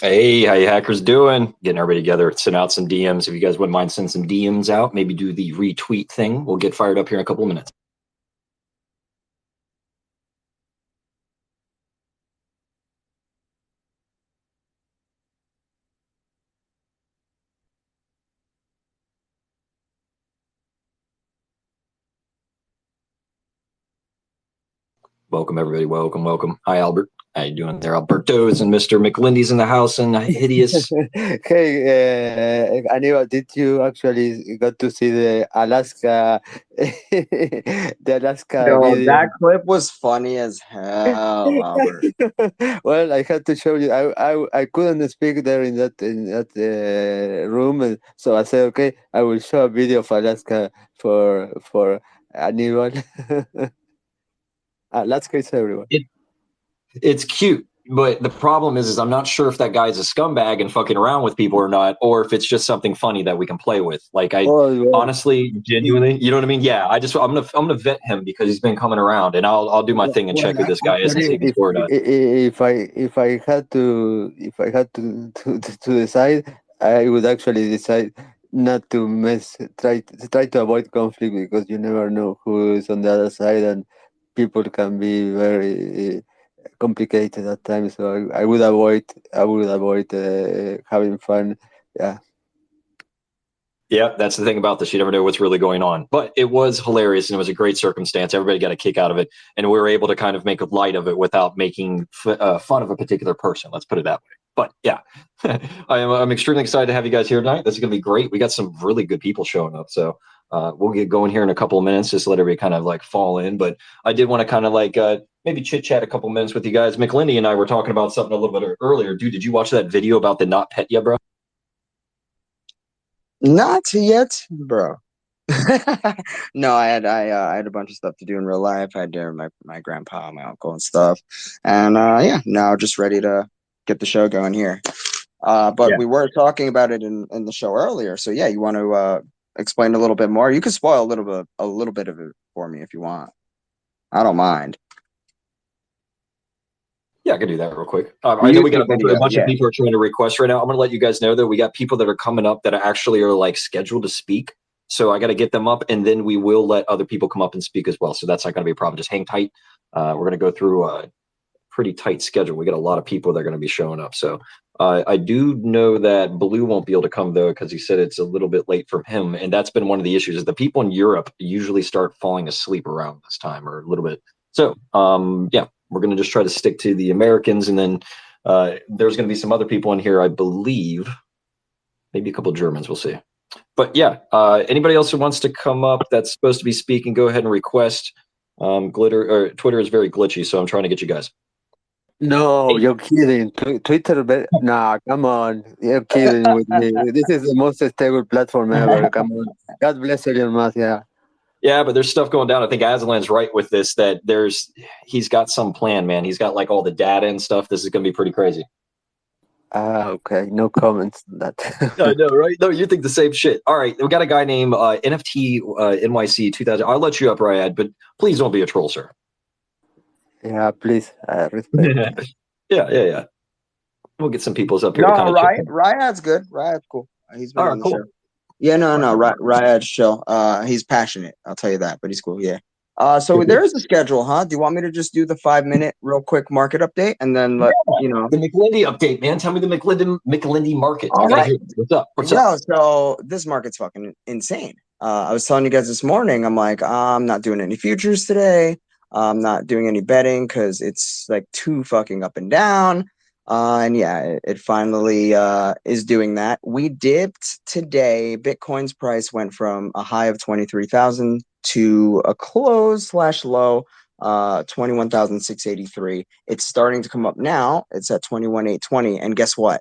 Hey, how you hackers doing? Getting everybody together, send out some DMs. If you guys wouldn't mind sending some DMs out, maybe do the retweet thing. We'll get fired up here in a couple of minutes. Welcome, everybody. Welcome, welcome. Hi, Albert. How you doing there, Alberto's and Mr. McLindy's in the house and Hideous. Hey, Anibal, did you actually got to see the Alaska, the Alaska Yo, video? that clip was funny as hell, Albert. Well, I had to show you. I couldn't speak there in that room, and so I said, okay, I will show a video of Alaska for Anibal. Alaska is everywhere. It's cute, but the problem is I'm not sure if that guy's a scumbag and fucking around with people or not, or if it's just something funny that we can play with. Like I Oh, well, honestly, genuinely, you know what I mean? Yeah, I'm gonna vet him because he's been coming around, and I'll do my thing and well, check who this guy is and see actually, if he's cool or not. if I had to decide, I would actually decide not to try to avoid conflict because you never know who is on the other side, and people can be very complicated at times. So I would avoid having fun. Yeah. Yeah, that's the thing about this. You never know what's really going on. But it was hilarious and it was a great circumstance. Everybody got a kick out of it. And we were able to kind of make light of it without making fun of a particular person. Let's put it that way. But yeah, I'm extremely excited to have you guys here tonight. This is going to be great. We got some really good people showing up. So we'll get going here in a couple of minutes, just to let everybody kind of like fall in. But I did want to kind of like maybe chit chat a couple minutes with you guys. McLindy and I were talking about something a little bit earlier. Dude, did you watch that video about the not pet yet, bro? Not yet, bro. No, I had a bunch of stuff to do in real life. I had dinner with my grandpa, my uncle, and stuff. And yeah, now just ready to get the show going here. But Yeah. we were talking about it in the show earlier. So yeah, you want to explain a little bit more? You can spoil a little bit of it for me if you want. I don't mind. Yeah, I can do that real quick. I know we got YouTube a video, bunch of yeah. people are trying to request right now. I'm going to let you guys know that we got people that are coming up that actually are like scheduled to speak. So I got to get them up, and then we will let other people come up and speak as well. So that's not going to be a problem. Just hang tight. We're going to go through a pretty tight schedule. We got a lot of people that are going to be showing up. So I do know that Blue won't be able to come though because he said it's a little bit late for him, and that's been one of the issues. Is the people in Europe usually start falling asleep around this time or a little bit. So yeah, we're going to just try to stick to the Americans, and then there's going to be some other people in here, I believe, maybe a couple of Germans. We'll see. But yeah, anybody else who wants to come up that's supposed to be speaking, go ahead and request. Twitter is very glitchy, so I'm trying to get you guys. No, you're kidding. Twitter, nah, come on. You're kidding with me. This is the most stable platform ever. Come on. God bless Elon Musk. Yeah. Yeah, but there's stuff going down. I think Aslan's right with this, that he's got some plan, man. He's got like all the data and stuff. This is going to be pretty crazy. Okay. No comments on that. I know, right? No, you think the same shit. All right, we got a guy named NFT NYC 2000. I'll let you up, Ryad, but please don't be a troll, sir. Yeah, please. Respect. Yeah. We'll get some people's up here No, to kind of check in. Ryad's good. Ryad's cool. He's been All on right, the cool. show. Yeah, no, Ryad's chill. He's passionate. I'll tell you that, but he's cool. Yeah. So there is a schedule, huh? Do you want me to just do the 5 minute real quick market update and then let you know? The McLindy update, man. Tell me the McLindy market. All I gotta right. hear it. What's up? What's up? Yo, so this market's fucking insane. I was telling you guys this morning, I'm like, I'm not doing any futures today. I'm not doing any betting because it's like too fucking up and down. And yeah, it finally is doing that. We dipped today. Bitcoin's price went from a high of 23,000 to a close slash low 21,683. It's starting to come up now. It's at 21,820. And guess what?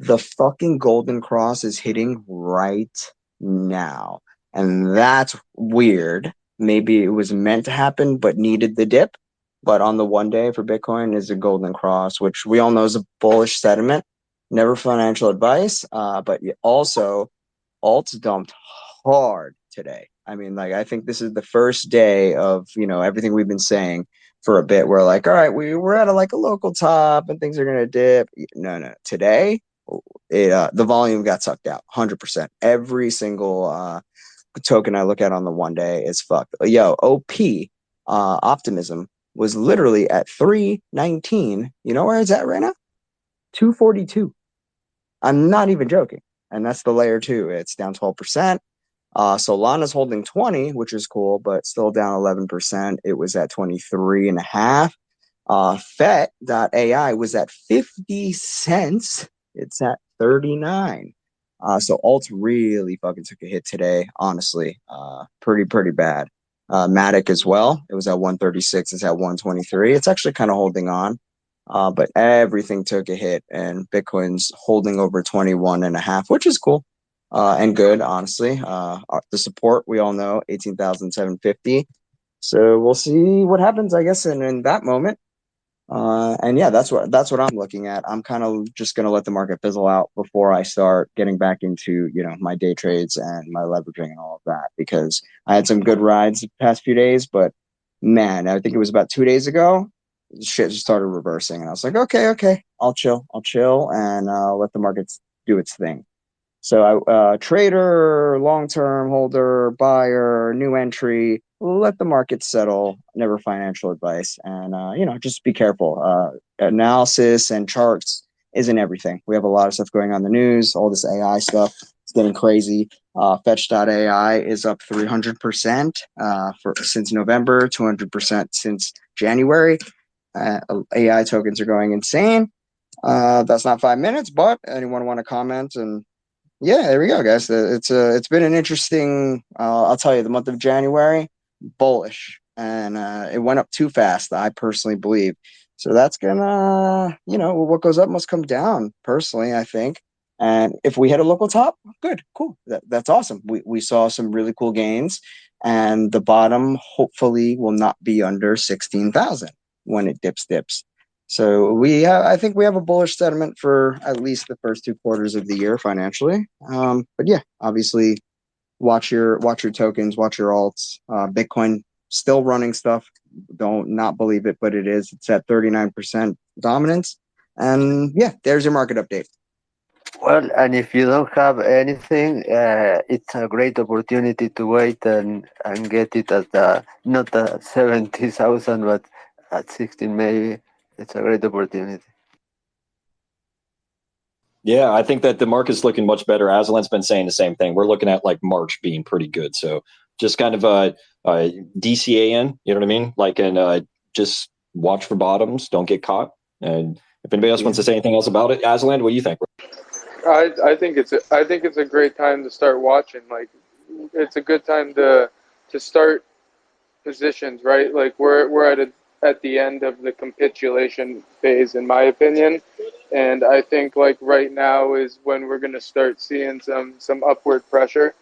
The fucking golden cross is hitting right now. And that's weird. Maybe it was meant to happen, but needed the dip. But on the 1 day for Bitcoin is a golden cross, which we all know is a bullish sentiment. Never financial advice. But also, alts dumped hard today. I mean, like, I think this is the first day of, everything we've been saying for a bit. We're like, all right, we're at a local top and things are gonna dip. No. Today, the volume got sucked out 100%. Every single token I look at on the one day is fucked. Yo, OP optimism was literally at 319. You know where it's at right now? 242. I'm not even joking. And that's the layer 2. It's down 12%. Solana's holding 20, which is cool, but still down 11%. It was at 23.5. FET.ai was at 50 cents. It's at 39. So alts really fucking took a hit today, honestly. Pretty bad. Matic as well. It was at 136. It's at 123. It's actually kind of holding on. But everything took a hit, and Bitcoin's holding over 21.5, which is cool. And good, honestly. The support, we all know, 18,750. So we'll see what happens, I guess, in that moment. And yeah, that's what I'm looking at. I'm kind of just gonna let the market fizzle out before I start getting back into, my day trades and my leveraging and all of that, because I had some good rides the past few days, but man, I think it was about 2 days ago, shit just started reversing, and I was like, okay, I'll chill, and let the markets do its thing. So trader, long-term holder, buyer, new entry, let the market settle, never financial advice. And, just be careful. Analysis and charts isn't everything. We have a lot of stuff going on in the news, all this AI stuff. It's getting crazy. Fetch.ai is up 300% since November, 200% since January. AI tokens are going insane. That's not 5 minutes, but anyone want to comment? And yeah, there we go, guys. It's been an interesting. I'll tell you, the month of January, bullish, and it went up too fast. I personally believe. So that's gonna, what goes up must come down. Personally, I think. And if we hit a local top, good, cool. That's awesome. We saw some really cool gains, and the bottom hopefully will not be under 16,000 when it dips. So I think we have a bullish sentiment for at least the first 2 quarters of the year financially. But yeah, obviously, watch your tokens, watch your alts. Bitcoin still running stuff. Don't not believe it, but it is. It's at 39% dominance. And yeah, there's your market update. Well, and if you don't have anything, it's a great opportunity to wait and get it at not at 70,000, but at 16 maybe. It's a great opportunity. Yeah, I think that the market's looking much better. Aslan's been saying the same thing. We're looking at like March being pretty good. So just kind of DCAN, you know what I mean? Like, and just watch for bottoms. Don't get caught. And if anybody else wants to say anything else about it, Aslan, what do you think? I think it's a great time to start watching. Like, it's a good time to start positions, right? Like we're at the end of the capitulation phase, in my opinion, and I think like right now is when we're going to start seeing some upward pressure.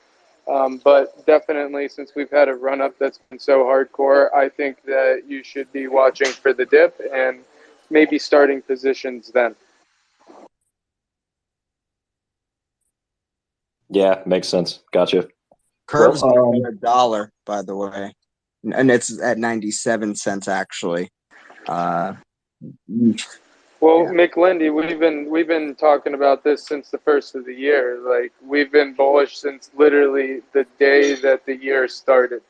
But definitely, since we've had a run up that's been so hardcore, I think that you should be watching for the dip and maybe starting positions then. Yeah, makes sense. Gotcha. Curve's $1, by the way, and it's at 97 cents actually. Well, yeah. McLindy, we've been talking about this since the first of the year. Like, we've been bullish since literally the day that the year started,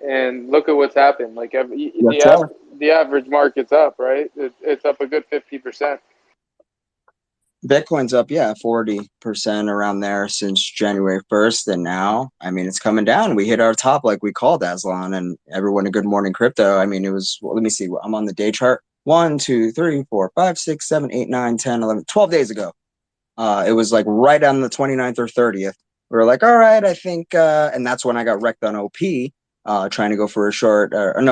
and look at what's happened. Like the average market's up, right? It's up a good 50%. Bitcoin's up, 40% around there since January 1st. And now, I mean, it's coming down. We hit our top like we called, Aslan, and everyone a Good Morning Crypto. I mean, it was, let me see. I'm on the day chart. 1, 2, 3, 4, 5, 6, 7, 8, 9, 10, 11, 12 days ago. It was like right on the 29th or 30th. We were like, all right, I think, and that's when I got wrecked on OP, trying to go for a short,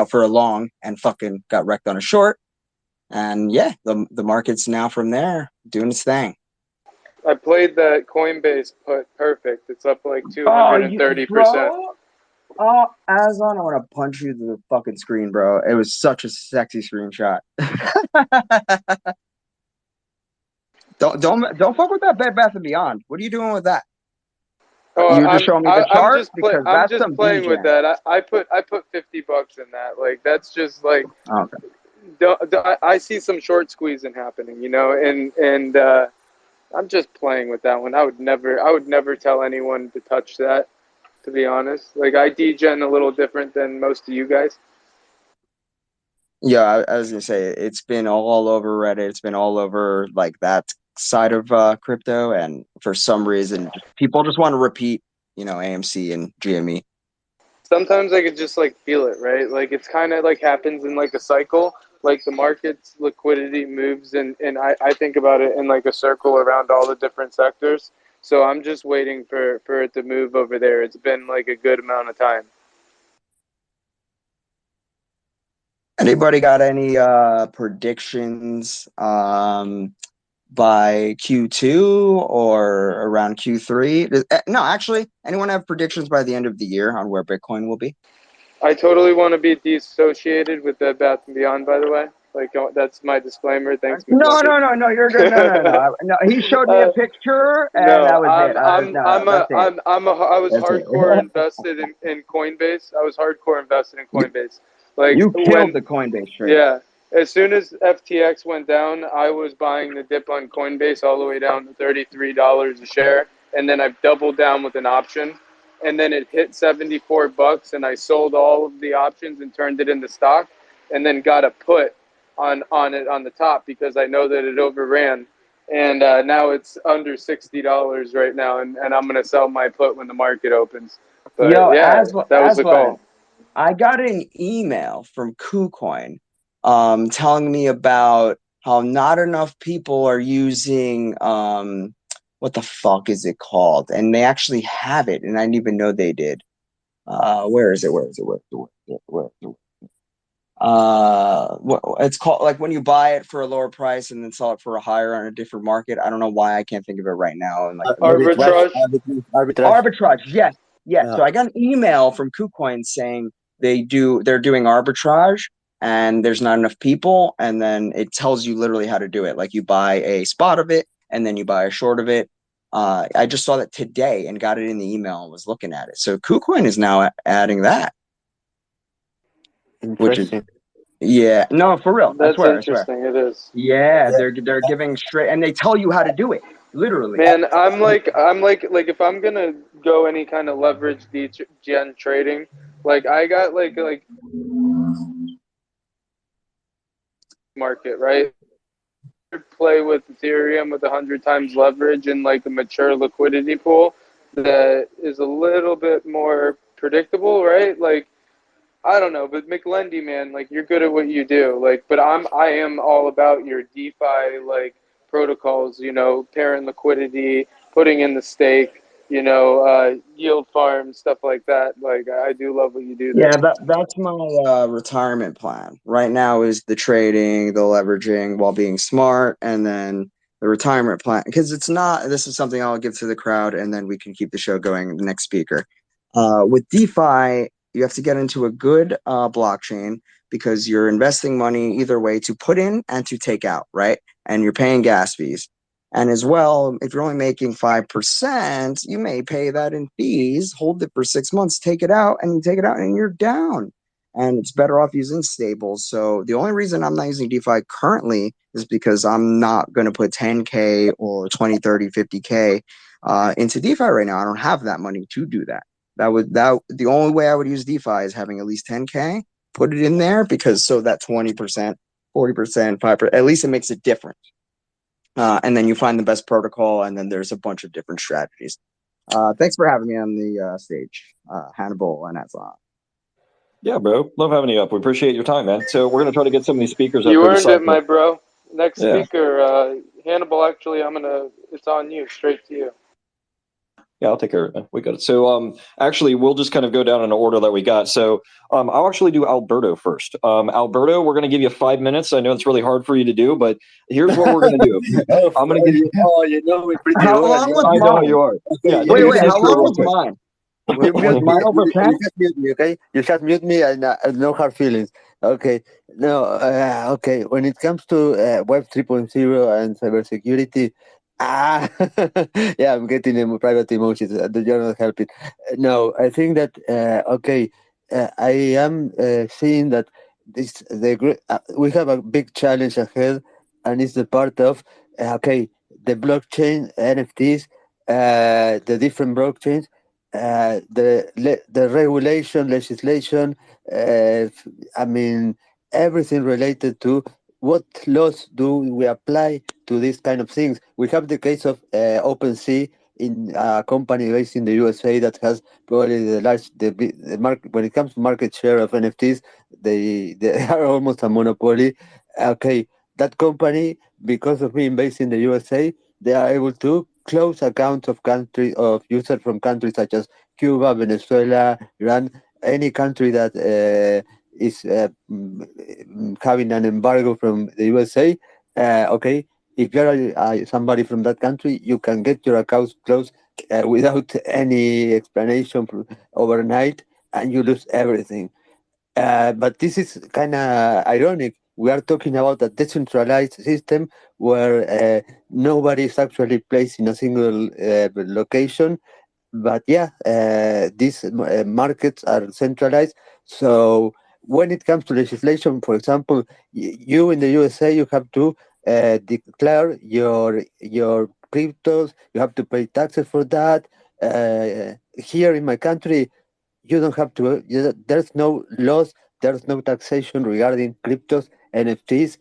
for a long, and fucking got wrecked on a short. And yeah, the market's now from there doing its thing. I played that Coinbase put perfect. It's up like 230%. Oh, Aslan, I want to punch you to the fucking screen, bro. It was such a sexy screenshot. Don't fuck with that Bed Bath & Beyond. What are you doing with that? Oh, You just show me the I'm chart just because I'm that's just some playing with DJ. that. I put $50 in that. Like that's just like Okay. I see some short squeezing happening, you know, and I'm just playing with that one. I would never tell anyone to touch that, to be honest. Like I degen a little different than most of you guys. Yeah, I was gonna say it's been all over Reddit. It's been all over like that side of crypto, and for some reason, people just want to repeat, AMC and GME. Sometimes I could just like feel it, right? Like it's kind of like happens in like a cycle. Like the market's liquidity moves, and I think about it in like a circle around all the different sectors. So I'm just waiting for it to move over there. It's been like a good amount of time. Anybody got any predictions by Q2 or around Q3? No, actually, anyone have predictions by the end of the year on where Bitcoin will be? I totally want to be dissociated with the Bath and Beyond, by the way. Like that's my disclaimer. Thanks, No, McLovin. no, you're good. No. He showed me a picture, and No, that was it. No, that's it. I was That's it. hardcore invested in Coinbase. I was hardcore invested in You, Coinbase. Like you killed when, the Coinbase trade. yeah, as soon as FTX went down, I was buying the dip on Coinbase all the way down to $33 a share, and then I doubled down with an option, and then it hit $74, and I sold all of the options and turned it into stock, and then got a put on it on the top because I know that it overran, and now it's under $60 right now, and I'm gonna sell my put when the market opens. But Yo, yeah, that was the Aslan, call. I got an email from KuCoin telling me about how not enough people are using what the fuck is it called? And they actually have it, and I didn't even know they did. Where is it? It's called, like, when you buy it for a lower price and then sell it for a higher on a different market. I don't know why I can't think of it right now. And like Arbitrage. Arbitrage. arbitrage, yes. Yeah. So I got an email from KuCoin saying they're doing arbitrage and there's not enough people, and then it tells you literally how to do it. Like you buy a spot of it and then you buy a short of it. I just saw that today and got it in the email and was looking at it. So KuCoin is now adding that, which is, Interesting. yeah, no, for real. I That's swear. interesting. It is. Yeah, they're giving straight, and they tell you how to do it, literally. Man, I'm like if I'm gonna go any kind of leverage gen trading, like I got like market, right? Play with Ethereum with 100 times leverage and like a mature liquidity pool that is a little bit more predictable, right? Like I don't know, but McLendy, man, like you're good at what you do. Like, but I am all about your DeFi like protocols, parent liquidity, putting in the stake, yield farm, stuff like that. Like I do love what you do there. Yeah, that's my retirement plan. Right now is the trading, the leveraging while being smart, and then the retirement plan. Because this is something I'll give to the crowd, and then we can keep the show going. The next speaker. With DeFi, you have to get into a good blockchain because you're investing money either way to put in and to take out, right? And you're paying gas fees. And as well, if you're only making 5%, you may pay that in fees, hold it for 6 months, take it out, and you take it out and you're down. And it's better off using stables. So the only reason I'm not using DeFi currently is because I'm not going to put 10K or 20, 30, 50K into DeFi right now. I don't have that money to do that. The only way I would use DeFi is having at least 10K, put it in there because so that 20%, 40%, 5%, at least it makes it different. And then you find the best protocol, and then there's a bunch of different strategies. Thanks for having me on the stage, Hannibal and Aslan. Yeah, bro. Love having you up. We appreciate your time, man. So we're going to try to get some of these speakers up You here to earned it, cycle. my bro. Next Yeah. speaker, Hannibal. Actually, it's on you, straight to you. Yeah, I'll take care of it, man. We got it. So actually, we'll just kind of go down in the order that we got. So I'll actually do Alberto first. Alberto, we're going to give you 5 minutes. I know it's really hard for you to do, but here's what we're going to do. I'm going to give you... Oh, you know me pretty How well. long was I know mine? you are. Yeah, Okay, Wait, finish how your long real was quick. mine? You Was mute me. mine over 10? You just mute me, okay? You just mute me and no hard feelings. Okay. No, okay. When it comes to Web 3.0 and cybersecurity, Ah, yeah, I'm getting private emotions. You're not helping. No, I think that okay. I am seeing that we have a big challenge ahead, and it's the part of okay, the blockchain, NFTs, the different blockchains, the regulation, legislation. I mean, everything related to what laws do we apply to these kind of things. We have the case of OpenSea in a company based in the USA that has probably the market when it comes to market share of NFTs. They are almost a monopoly. Okay, that company, because of being based in the USA, they are able to close accounts of users from countries such as Cuba, Venezuela, Iran, any country that is having an embargo from the USA. Okay, if you're somebody from that country, you can get your accounts closed without any explanation overnight, and you lose everything. But this is kind of ironic. We are talking about a decentralized system where nobody is actually placed in a single location. But yeah, these markets are centralized. So when it comes to legislation, for example, you in the USA, you have to declare your cryptos. You have to pay taxes for that. Here in my country, you don't have to. There's no laws. There's no taxation regarding cryptos, NFTs.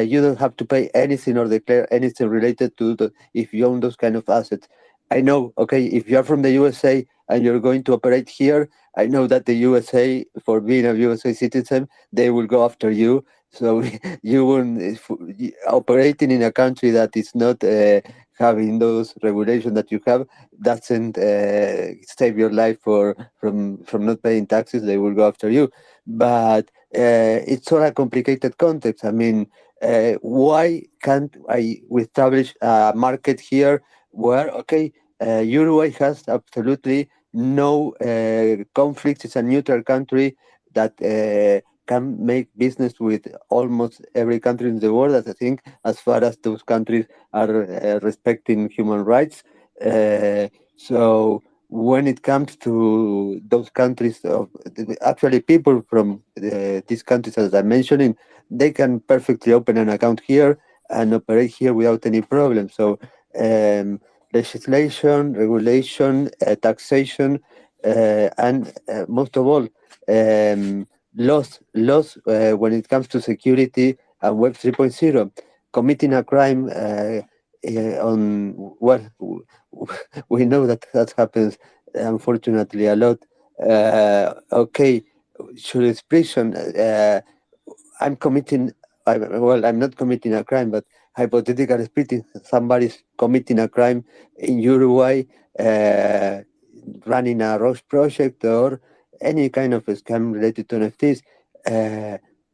You don't have to pay anything or declare anything related to if you own those kind of assets. I know. Okay, if you're from the USA and you're going to operate here, I know that the USA, for being a USA citizen, they will go after you. So you won't operating in a country that is not having those regulations that you have doesn't save your life from not paying taxes. They will go after you. But it's all a complicated context. I mean, why can't we establish a market here where okay, Uruguay has absolutely no conflicts. It's a neutral country that can make business with almost every country in the world. I think, as far as those countries are respecting human rights. So when it comes to those countries, actually people from these countries, as I'm mentioning, they can perfectly open an account here and operate here without any problem. So legislation, regulation, taxation, and most of all, laws when it comes to security and Web 3.0. Committing a crime on well, we know that that happens unfortunately a lot. Okay, should it's prison? I'm committing. I'm not committing a crime, but hypothetically speaking, somebody's committing a crime in Uruguay, running a Roche project or any kind of a scam related to NFTs.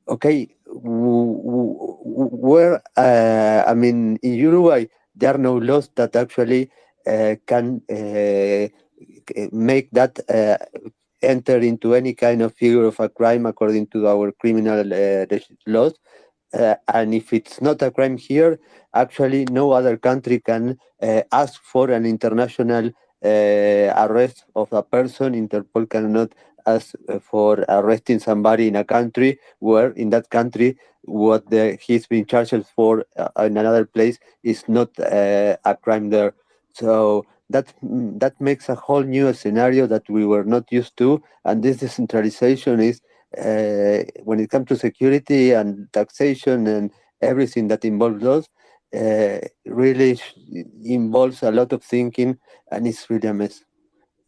Okay, where I mean, in Uruguay, there are no laws that actually can make that enter into any kind of figure of a crime according to our criminal laws. And if it's not a crime here, actually no other country can ask for an international arrest of a person. Interpol cannot ask for arresting somebody in a country where, in that country, what he's been charged for in another place is not a crime there. So that makes a whole new scenario that we were not used to, and this decentralization is when it comes to security and taxation and everything that involves those, really involves a lot of thinking, and it's really a mess.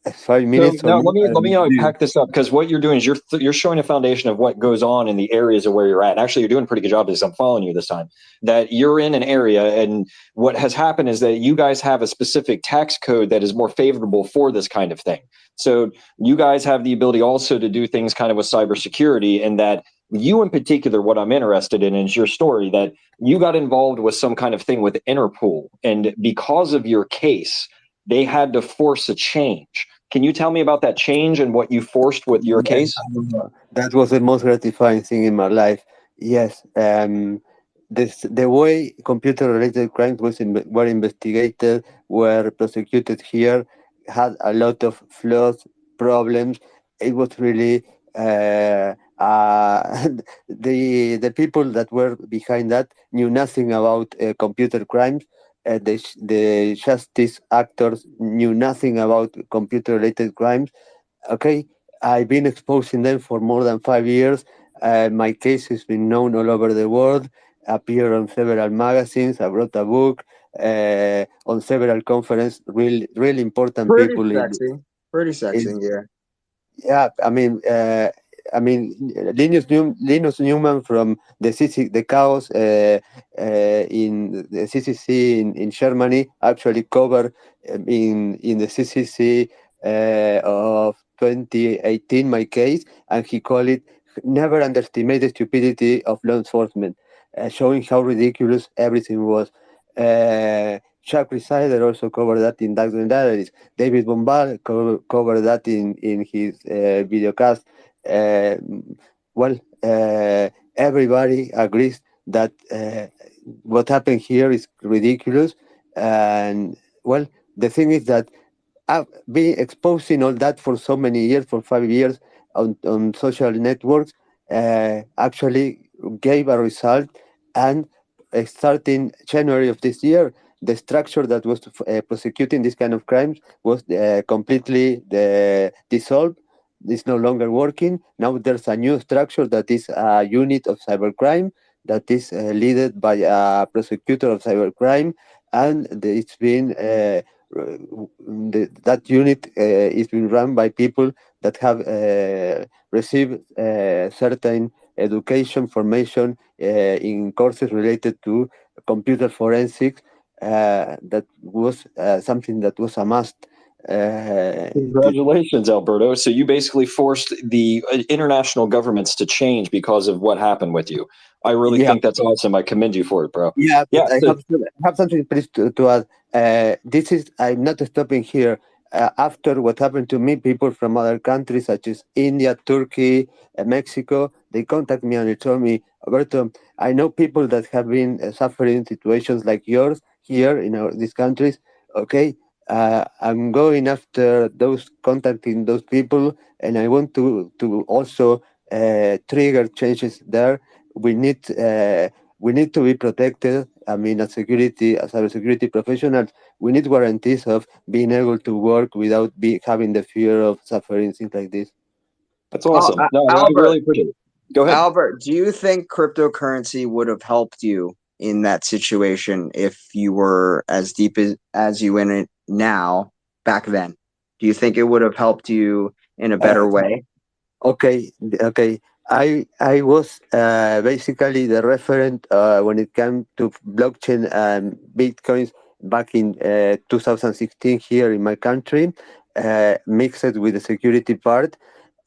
5 minutes So or now more. let me pack this up, because what you're doing is you're showing a foundation of what goes on in the areas of where you're at. And actually, you're doing a pretty good job of this. I'm following you this time. That you're in an area, and what has happened is that you guys have a specific tax code that is more favorable for this kind of thing. So you guys have the ability also to do things kind of with cybersecurity, and that you in particular, what I'm interested in is your story that you got involved with some kind of thing with Interpol, and because of your case, they had to force a change. Can you tell me about that change and what you forced with your case? That was the most gratifying thing in my life. Yes. the way computer-related crimes were investigated, were prosecuted here, had a lot of flaws, problems. It was really the people that were behind that knew nothing about computer crimes. The justice actors knew nothing about computer-related crimes. Okay, I've been exposing them for more than 5 years. My case has been known all over the world, appeared on several magazines. I wrote a book on several conferences. Really important Pretty people sexy. Pretty sexy, in yeah. yeah, I mean, Linus Newman from the Chaos in the CCC in Germany actually covered in the CCC of 2018 my case, and he called it "Never underestimate the stupidity of law enforcement," showing how ridiculous everything was. Chuck Resider also covered that in Dark Diaries. David Bombal covered that in his videocast. Uh, well, everybody agrees that what happened here is ridiculous. And well, the thing is that I've been exposing all that for so many years, for 5 years on social networks, actually gave a result. And starting January of this year, the structure that was prosecuting this kind of crimes was completely dissolved. It's no longer working. Now there's a new structure that is a unit of cybercrime that is led by a prosecutor of cybercrime, and it's been that unit is being run by people that have received certain education formation in courses related to computer forensics. That was something that was a must. Congratulations, Alberto. So you basically forced the international governments to change because of what happened with you. I really think that's awesome. I commend you for it, bro. Yeah, Yeah. but I have something please to add. I'm not stopping here. After what happened to me, people from other countries such as India, Turkey, Mexico, they contact me and they told me, Alberto, I know people that have been suffering situations like yours here in these countries. Okay, I'm going after contacting those people, and I want to also trigger changes there. We need. We need to be protected. I mean, as cybersecurity professionals, we need guarantees of being able to work without having the fear of suffering, things like this. That's awesome. No, I really appreciate it. Go ahead. Albert, do you think cryptocurrency would have helped you in that situation if you were as deep as you in it now back then? Do you think it would have helped you in a better way? Okay. I was basically the referent when it came to blockchain and bitcoins back in 2016 here in my country, mixed with the security part.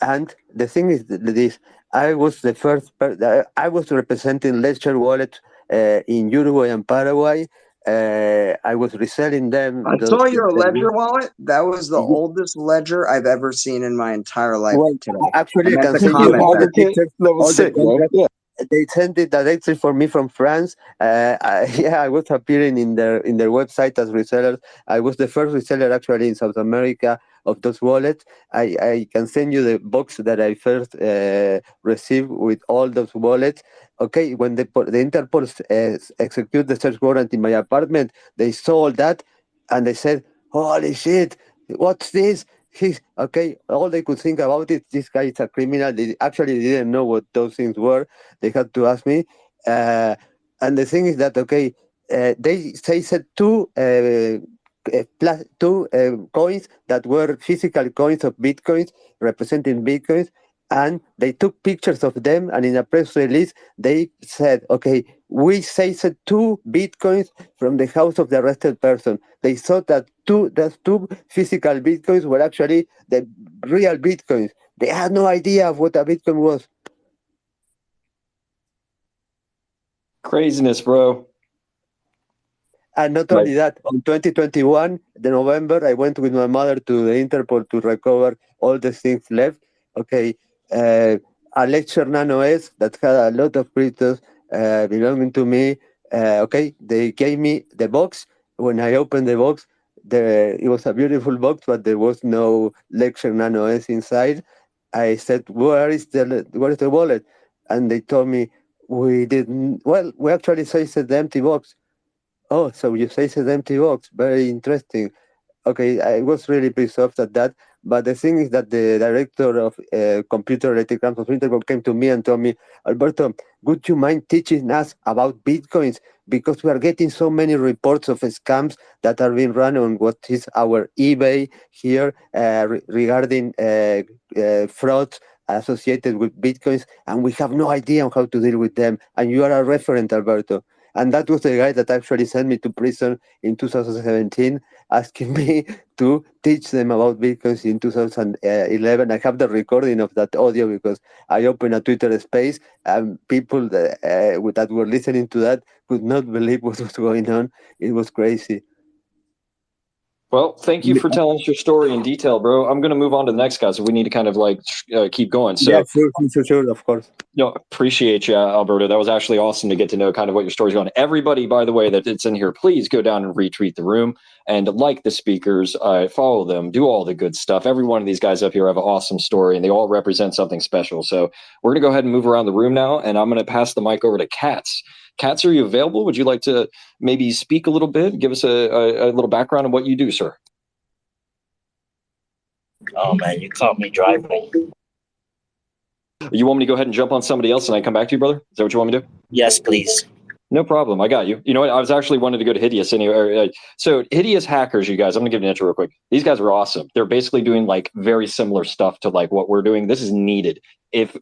And the thing is this: I was the first. I was representing Ledger Wallet in Uruguay and Paraguay. I was reselling them. I saw your Ledger wallet. That was the oldest ledger I've ever seen in my entire life. Well, today. actually, I can send you all the pictures. They sent it directly for me from France. I was appearing in their website as reseller. I was the first reseller actually in South America of those wallets. I can send you the box that I first received with all those wallets. Okay, when the Interpol execute the search warrant in my apartment, they saw all that and they said, "Holy shit, what's this?" Okay, all they could think about it, this guy is a criminal. They actually didn't know what those things were. They had to ask me. And the thing is that, okay, they said two coins that were physical coins of Bitcoins, representing Bitcoins, and they took pictures of them, and in a press release, they said, okay, we seized two Bitcoins from the house of the arrested person. They thought that those two physical Bitcoins were actually the real Bitcoins. They had no idea of what a Bitcoin was. Craziness, bro. And not only that, on 2021, the November, I went with my mother to the Interpol to recover all the things left. Okay, a Ledger Nano S that had a lot of cryptos belonging to me. Okay, they gave me the box. When I opened the box, it was a beautiful box, but there was no Lecture Nano S inside. I said, where is the wallet? And they told me, we didn't, well, we actually seized the empty box. Oh, so you seized the empty box. Very interesting. Okay, I was really pissed off at that. But the thing is that the director of computer-related crimes of Interpol came to me and told me, Alberto, would you mind teaching us about bitcoins? Because we are getting so many reports of scams that are being run on what is our eBay here regarding frauds associated with bitcoins, and we have no idea on how to deal with them. And you are a referent, Alberto. And that was the guy that actually sent me to prison in 2017, asking me to teach them about bitcoins in 2011. I have the recording of that audio because I opened a Twitter space and people that were listening to that could not believe what was going on. It was crazy. Well, thank you for telling us your story in detail, bro. I'm going to move on to the next guy, so we need to kind of like keep going. So, yeah, sure, of course. No, appreciate you, Alberto. That was actually awesome to get to know kind of what your story's going. Everybody, by the way, that it's in here, please go down and retweet the room and like the speakers, follow them, do all the good stuff. Every one of these guys up here have an awesome story, and they all represent something special. So we're going to go ahead and move around the room now, and I'm going to pass the mic over to Katz. Katz, are you available? Would you like to maybe speak a little bit, give us a little background on what you do, sir? Oh, man, you caught me driving. You want me to go ahead and jump on somebody else and I come back to you, brother? Is that what you want me to do? Yes, please. No problem. I got you. You know what? I was actually wanting to go to Hideous anyway. So Hideous Hackers, you guys, I'm going to give an intro real quick. These guys are awesome. They're basically doing like very similar stuff to like what we're doing. This is needed. If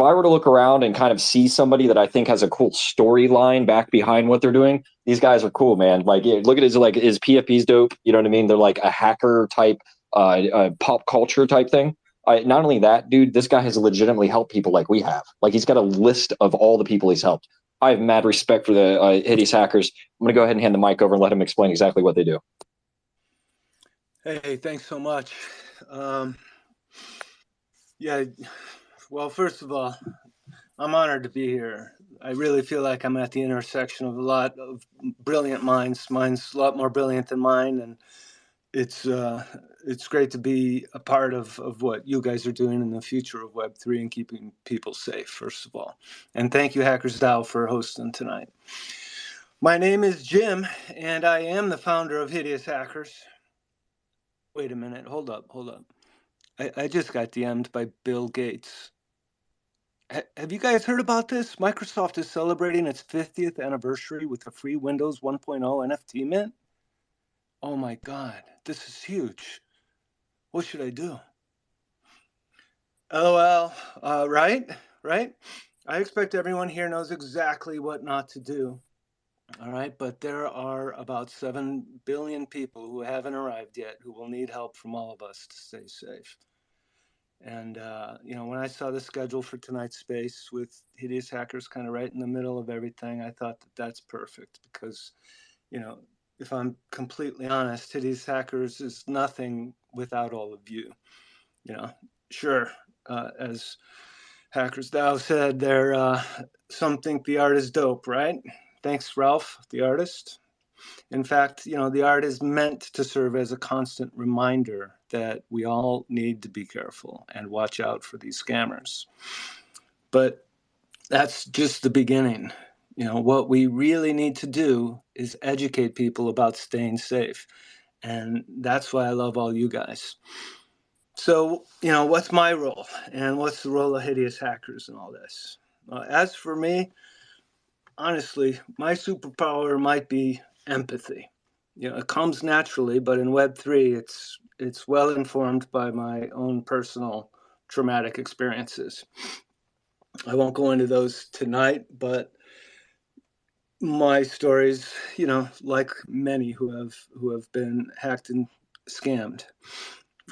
I were to look around and kind of see somebody that I think has a cool storyline back behind what they're doing, these guys are cool, man. Like, yeah, look at his, like, his PFP's dope. You know what I mean? They're like a hacker type, pop culture type thing. Not only that, dude, this guy has legitimately helped people like we have. Like, he's got a list of all the people he's helped. I have mad respect for the Hideous Hackers. I'm going to go ahead and hand the mic over and let him explain exactly what they do. Hey, thanks so much. Yeah, well, first of all, I'm honored to be here. I really feel like I'm at the intersection of a lot of brilliant minds. Mine's a lot more brilliant than mine, and it's great to be a part of what you guys are doing in the future of Web3 and keeping people safe, first of all. And thank you, HackersDAO, for hosting tonight. My name is Jim, and I am the founder of Hideous Hackers. Wait a minute, hold up. I just got DM'd by Bill Gates. Have you guys heard about this? Microsoft is celebrating its 50th anniversary with a free Windows 1.0 NFT mint. Oh my God, this is huge. What should I do? LOL, right? I expect everyone here knows exactly what not to do. All right, but there are about 7 billion people who haven't arrived yet who will need help from all of us to stay safe. And, when I saw the schedule for tonight's space with Hideous Hackers kind of right in the middle of everything, I thought that that's perfect because, if I'm completely honest, Hideous Hackers is nothing without all of you. Sure, as HackersDAO said, some think the art is dope, right? Thanks, Ralph, the artist. In fact, the art is meant to serve as a constant reminder that we all need to be careful and watch out for these scammers. But that's just the beginning. What we really need to do is educate people about staying safe. And that's why I love all you guys. So, what's my role and what's the role of Hideous Hackers in all this? As for me, honestly, my superpower might be empathy. It comes naturally, but in Web3, it's well informed by my own personal traumatic experiences. I won't go into those tonight, but my stories, like many who have been hacked and scammed.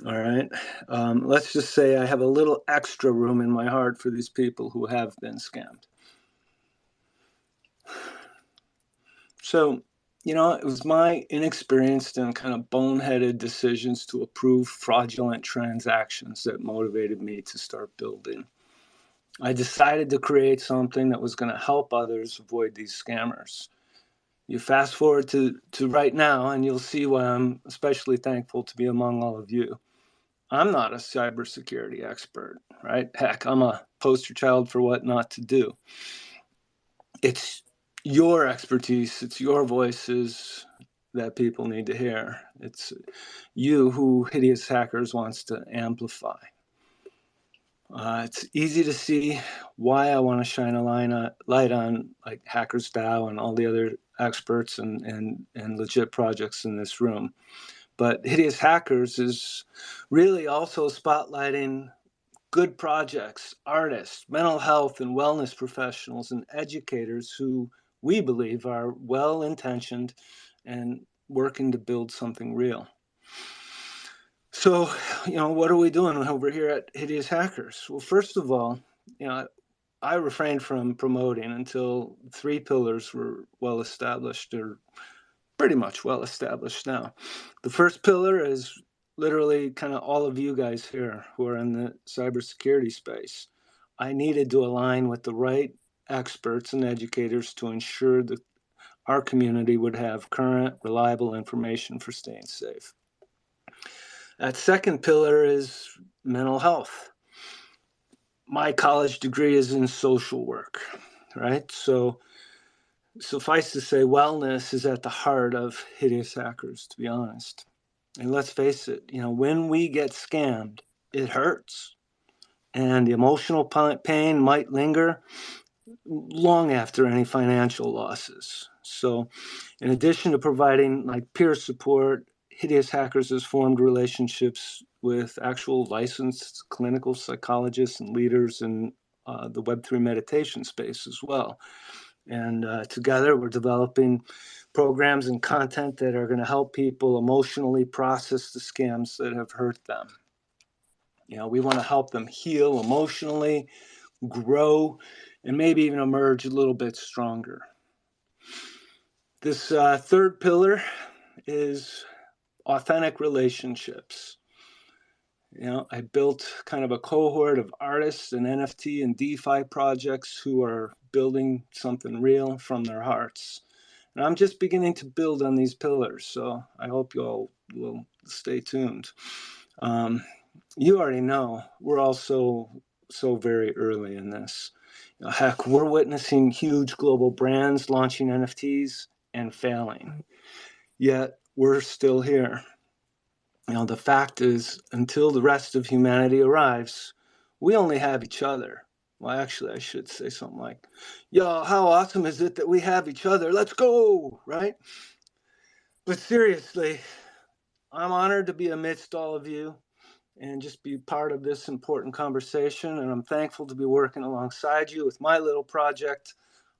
All right. Let's just say I have a little extra room in my heart for these people who have been scammed. So, it was my inexperienced and kind of boneheaded decisions to approve fraudulent transactions that motivated me to start building. I decided to create something that was going to help others avoid these scammers. You fast forward to right now, and you'll see why I'm especially thankful to be among all of you. I'm not a cybersecurity expert, right? Heck, I'm a poster child for what not to do. It's your expertise, it's your voices that people need to hear. It's you who Hideous Hackers wants to amplify. It's easy to see why I want to shine a light on like HackerzDAO and all the other experts and legit projects in this room. But Hideous Hackers is really also spotlighting good projects, artists, mental health and wellness professionals, and educators who we believe are well-intentioned and working to build something real. So, what are we doing over here at Hideous Hackers? Well, first of all, I refrained from promoting until 3 pillars were well established, or pretty much well established now. The first pillar is literally kind of all of you guys here who are in the cybersecurity space. I needed to align with the right experts and educators to ensure that our community would have current, reliable information for staying safe. That second pillar is mental health. My college degree is in social work, right? So suffice to say, wellness is at the heart of Hideous Hackers, to be honest. And let's face it, when we get scammed, it hurts. And the emotional pain might linger long after any financial losses. So in addition to providing like peer support, Hideous Hackers has formed relationships with actual licensed clinical psychologists and leaders in the Web3 meditation space as well. And together we're developing programs and content that are going to help people emotionally process the scams that have hurt them. We want to help them heal emotionally, grow, and maybe even emerge a little bit stronger. This third pillar is authentic relationships. I built kind of a cohort of artists and NFT and DeFi projects who are building something real from their hearts. And I'm just beginning to build on these pillars, so I hope you all will stay tuned. You already know we're also so very early in this. Heck, we're witnessing huge global brands launching NFTs and failing. Yet we're still here. The fact is, until the rest of humanity arrives, we only have each other. Well, actually, I should say something like, yo, how awesome is it that we have each other? Let's go, right? But seriously, I'm honored to be amidst all of you and just be part of this important conversation. And I'm thankful to be working alongside you with my little project.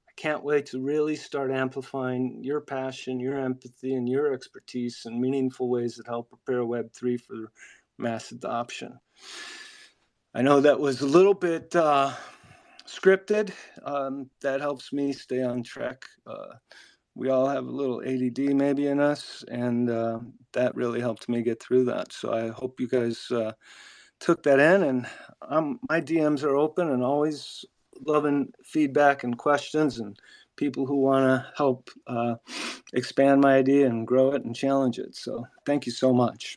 I can't wait to really start amplifying your passion, your empathy, and your expertise in meaningful ways that help prepare Web3 for mass adoption. I know that was a little bit scripted. That helps me stay on track. We all have a little ADD maybe in us, and that really helped me get through that. So I hope you guys took that in, and my DMs are open and always loving feedback and questions and people who want to help expand my idea and grow it and challenge it. So thank you so much.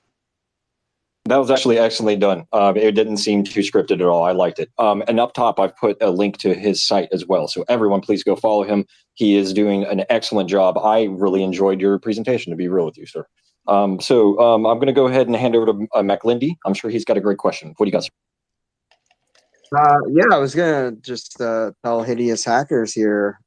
That was actually excellently done. It didn't seem too scripted at all. I liked it. And up top, I've put a link to his site as well. So everyone, please go follow him. He is doing an excellent job. I really enjoyed your presentation, to be real with you, sir. I'm going to go ahead and hand over to McLindy. I'm sure he's got a great question. What do you got, sir? Yeah, I was gonna just tell Hideous Hackers here,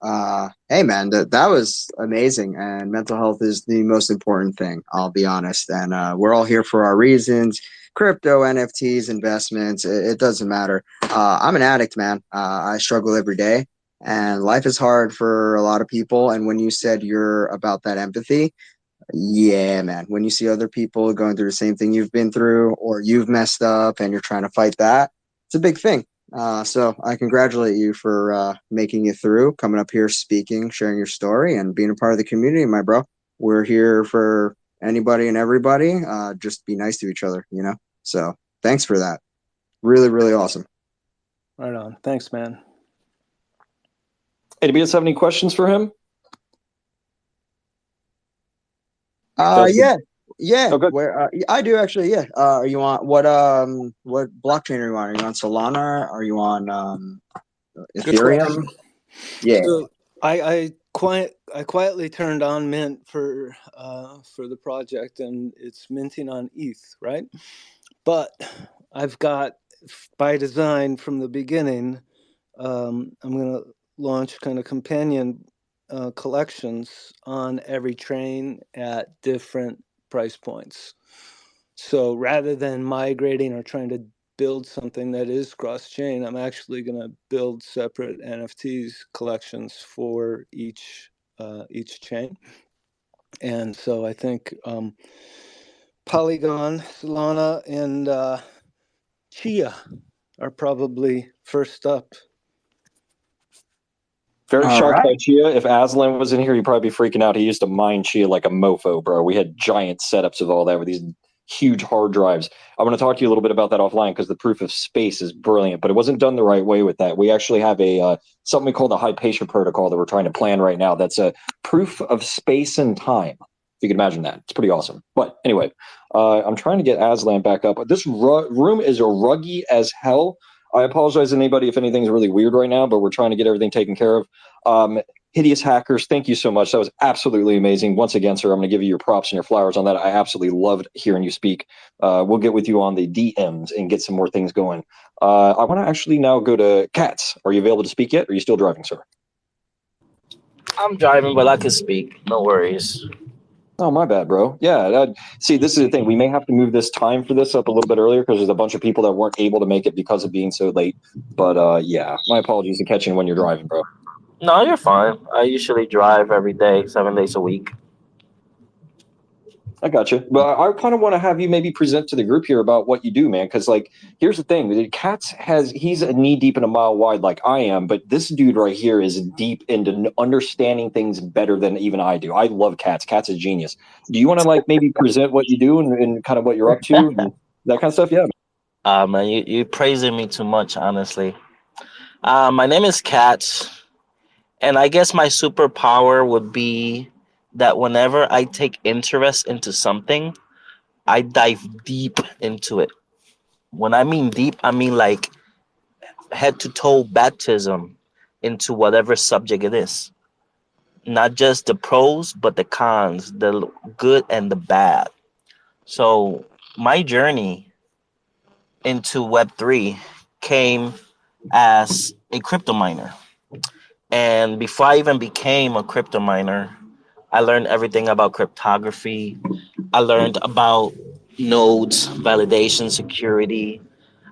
hey man, that was amazing, and mental health is the most important thing, I'll be honest, and we're all here for our reasons. Crypto, NFTs, investments, it doesn't matter. I'm an addict, man. I struggle every day, and life is hard for a lot of people, and when you said you're about that empathy, yeah, man, when you see other people going through the same thing you've been through, or you've messed up and you're trying to fight that, it's a big thing. So I congratulate you for making it through, coming up here, speaking, sharing your story, and being a part of the community, my bro. We're here for anybody and everybody. Just be nice to each other, So thanks for that. Really, really awesome. Right on. Thanks, man. Anybody else have any questions for him? Yeah. Oh, good. Where I do actually. Yeah. Are you on what blockchain are you on? Are you on Solana? Are you on Ethereum? Yeah. So I quietly turned on Mint for the project, and it's minting on ETH, right? But I've got, by design from the beginning, I'm gonna launch kind of companion collections on every train at different price points. So rather than migrating or trying to build something that is cross-chain, I'm actually going to build separate NFTs collections for each chain. And so I think Polygon, Solana, and Chia are probably first up. Very All shocked right. by Chia. If Aslan was in here, he'd probably be freaking out. He used to mine Chia like a mofo, bro. We had giant setups of all that with these huge hard drives. I'm going to talk to you a little bit about that offline because the proof of space is brilliant, but it wasn't done the right way with that. We actually have a something we call the Hypatia protocol that we're trying to plan right now. That's a proof of space and time. If you can imagine that, it's pretty awesome. But anyway, I'm trying to get Aslan back up. This room is ruggy as hell. I apologize to anybody if anything's really weird right now, but we're trying to get everything taken care of. Hideous Hackers, thank you so much. That was absolutely amazing. Once again, sir, I'm going to give you your props and your flowers on that. I absolutely loved hearing you speak. We'll get with you on the DMs and get some more things going. I want to actually now go to Katz. Are you available to speak yet? Or are you still driving, sir? I'm driving, but I can speak. No worries. Oh, my bad, bro. Yeah, see, this is the thing. We may have to move this time for this up a little bit earlier because there's a bunch of people that weren't able to make it because of being so late. But yeah, my apologies to catching when you're driving, bro. No, you're fine. I usually drive every day, 7 days a week. I got you. But I kind of want to have you maybe present to the group here about what you do, man. Because like, here's the thing: he's a knee deep and a mile wide, like I am. But this dude right here is deep into understanding things better than even I do. I love Katz. Katz is genius. Do you want to like maybe present what you do and kind of what you're up to and that kind of stuff? Yeah. Man, you praising me too much, honestly. My name is Kat, and I guess my superpower would be that whenever I take interest into something, I dive deep into it. When I mean deep, I mean like head to toe baptism into whatever subject it is. Not just the pros, but the cons, the good and the bad. So my journey into Web3 came as a crypto miner. And before I even became a crypto miner, I learned everything about cryptography. I learned about nodes, validation, security.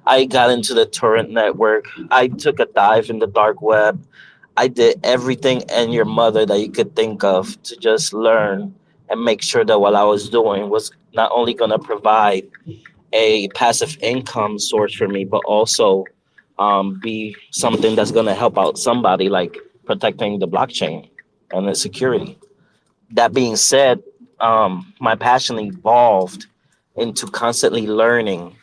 I got into the torrent network. I took a dive in the dark web. I did everything and your mother that you could think of to just learn and make sure that what I was doing was not only going to provide a passive income source for me, but also be something that's going to help out somebody, like protecting the blockchain and its security. That being said, my passion evolved into constantly learning.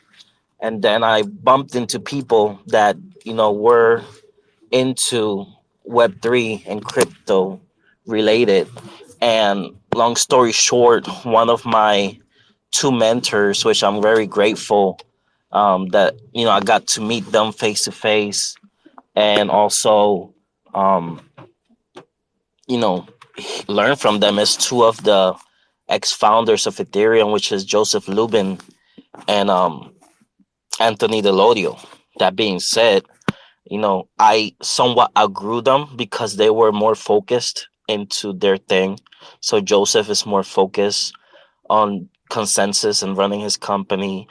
And then I bumped into people that, were into Web3 and crypto related. And long story short, one of my two mentors, which I'm very grateful that, I got to meet them face to face and also, um, you know, learn from them as two of the ex-founders of Ethereum, which is Joseph Lubin and Anthony Delodio. That being said, I somewhat outgrew them because they were more focused into their thing. So Joseph is more focused on consensus and running his company,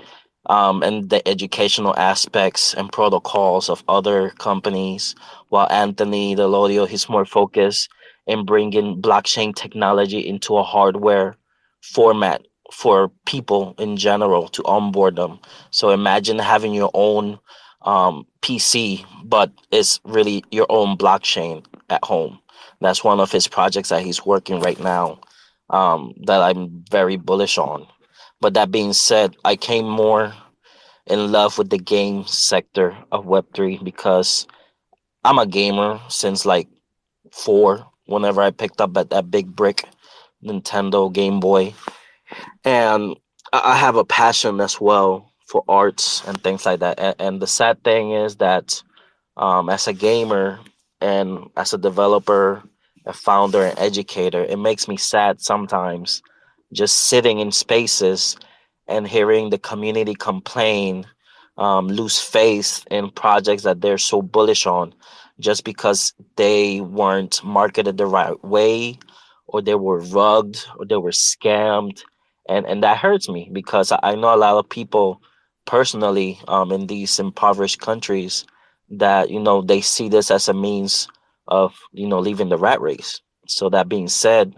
and the educational aspects and protocols of other companies, while Anthony Delodio, he's more focused in bringing blockchain technology into a hardware format for people in general to onboard them. So imagine having your own PC, but it's really your own blockchain at home. That's one of his projects that he's working right now, that I'm very bullish on. But that being said, I came more in love with the game sector of Web3 because I'm a gamer since like 4, whenever I picked up that big brick Nintendo Game Boy. And I have a passion as well for arts and things like that. And the sad thing is that as a gamer and as a developer, a founder, and educator, it makes me sad sometimes just sitting in spaces and hearing the community complain, lose faith in projects that they're so bullish on just because they weren't marketed the right way, or they were rugged, or they were scammed. And that hurts me because I know a lot of people personally in these impoverished countries that they see this as a means of leaving the rat race. So that being said,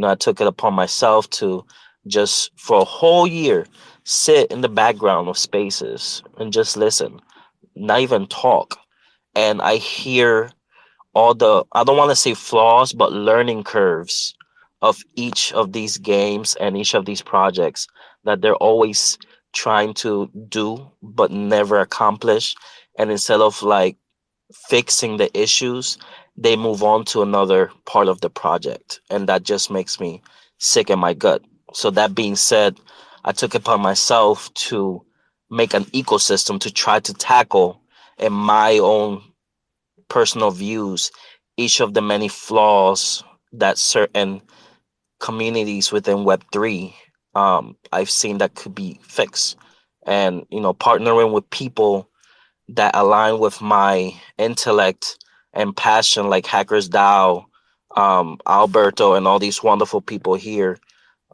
I took it upon myself to just for a whole year sit in the background of spaces and just listen, not even talk. And I hear all the, I don't want to say flaws, but learning curves of each of these games and each of these projects that they're always trying to do but never accomplish. And instead of like fixing the issues, they move on to another part of the project. And that just makes me sick in my gut. So, that being said, I took it upon myself to make an ecosystem to try to tackle in my own personal views each of the many flaws that certain communities within Web3 I've seen that could be fixed. And, partnering with people that align with my intellect and passion, like HackerzDAO, Alberto, and all these wonderful people here,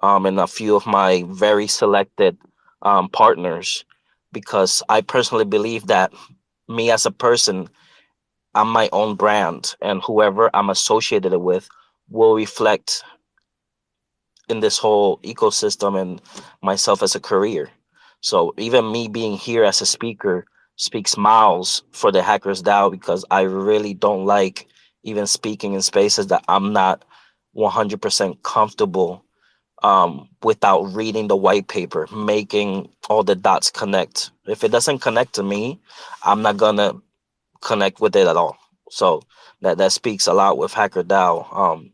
and a few of my very selected partners, because I personally believe that me as a person, I'm my own brand, and whoever I'm associated with will reflect in this whole ecosystem and myself as a career. So even me being here as a speaker speaks miles for the Hackers DAO, because I really don't like even speaking in spaces that I'm not 100% comfortable without reading the white paper, making all the dots connect. If it doesn't connect to me, I'm not gonna connect with it at all. So that speaks a lot with Hacker DAO.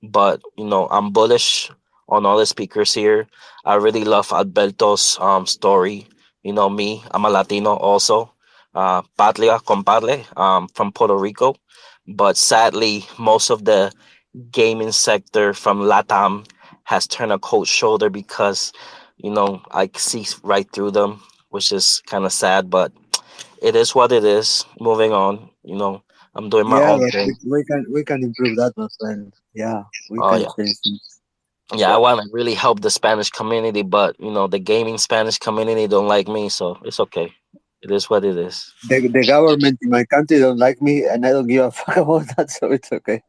But I'm bullish on all the speakers here. I really love Alberto's story. Me, I'm a Latino also. Patria compadre, from Puerto Rico. But sadly, most of the gaming sector from LATAM has turned a cold shoulder because, I see right through them, which is kind of sad, but it is what it is. Moving on, I'm doing my Yeah, own but thing. we can improve that, my friend. Yeah, we Oh can yeah. change things. Yeah, I want to really help the Spanish community, but the gaming Spanish community don't like me, so it's okay. It is what it is. The government in my country don't like me, and I don't give a fuck about that, so it's okay.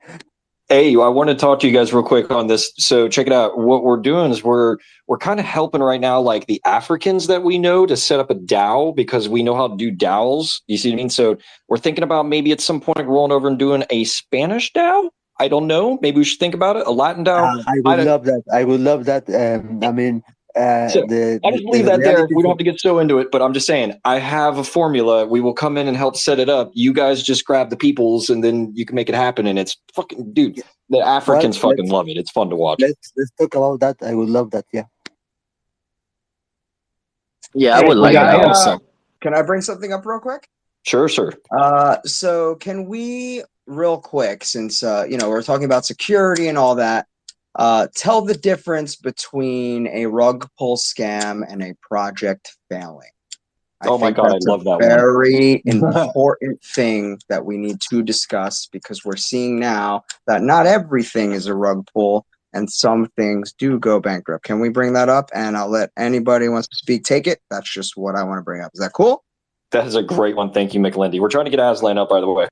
Hey, I want to talk to you guys real quick on this. So check it out. What we're doing is we're kind of helping right now, like the Africans that we know, to set up a DAO because we know how to do DAOs. You see what I mean? So we're thinking about maybe at some point rolling over and doing a Spanish DAO. I don't know. Maybe we should think about it. A Latin DAO. I would love that. I would love that. I mean, So the I just leave that there. reality. We don't have to get so into it, but I'm just saying I have a formula. We will come in and help set it up. You guys just grab the peoples, and then you can make it happen. And it's fucking, dude. The Africans fucking love it. It's fun to watch. Let's talk about that. I would love that. Yeah. Yeah, I Hey, would like can that I, also. can I bring something up real quick? Sure, sir. So can we, real quick, since we're talking about security and all that, tell the difference between a rug pull scam and a project failing. Oh my God, I love that one. Very important thing that we need to discuss, because we're seeing now that not everything is a rug pull and some things do go bankrupt. Can we bring that up? And I'll let anybody who wants to speak take it. That's just what I want to bring up. Is that cool? That is a great one. Thank you, McLindy. We're trying to get Aslan up, by the way.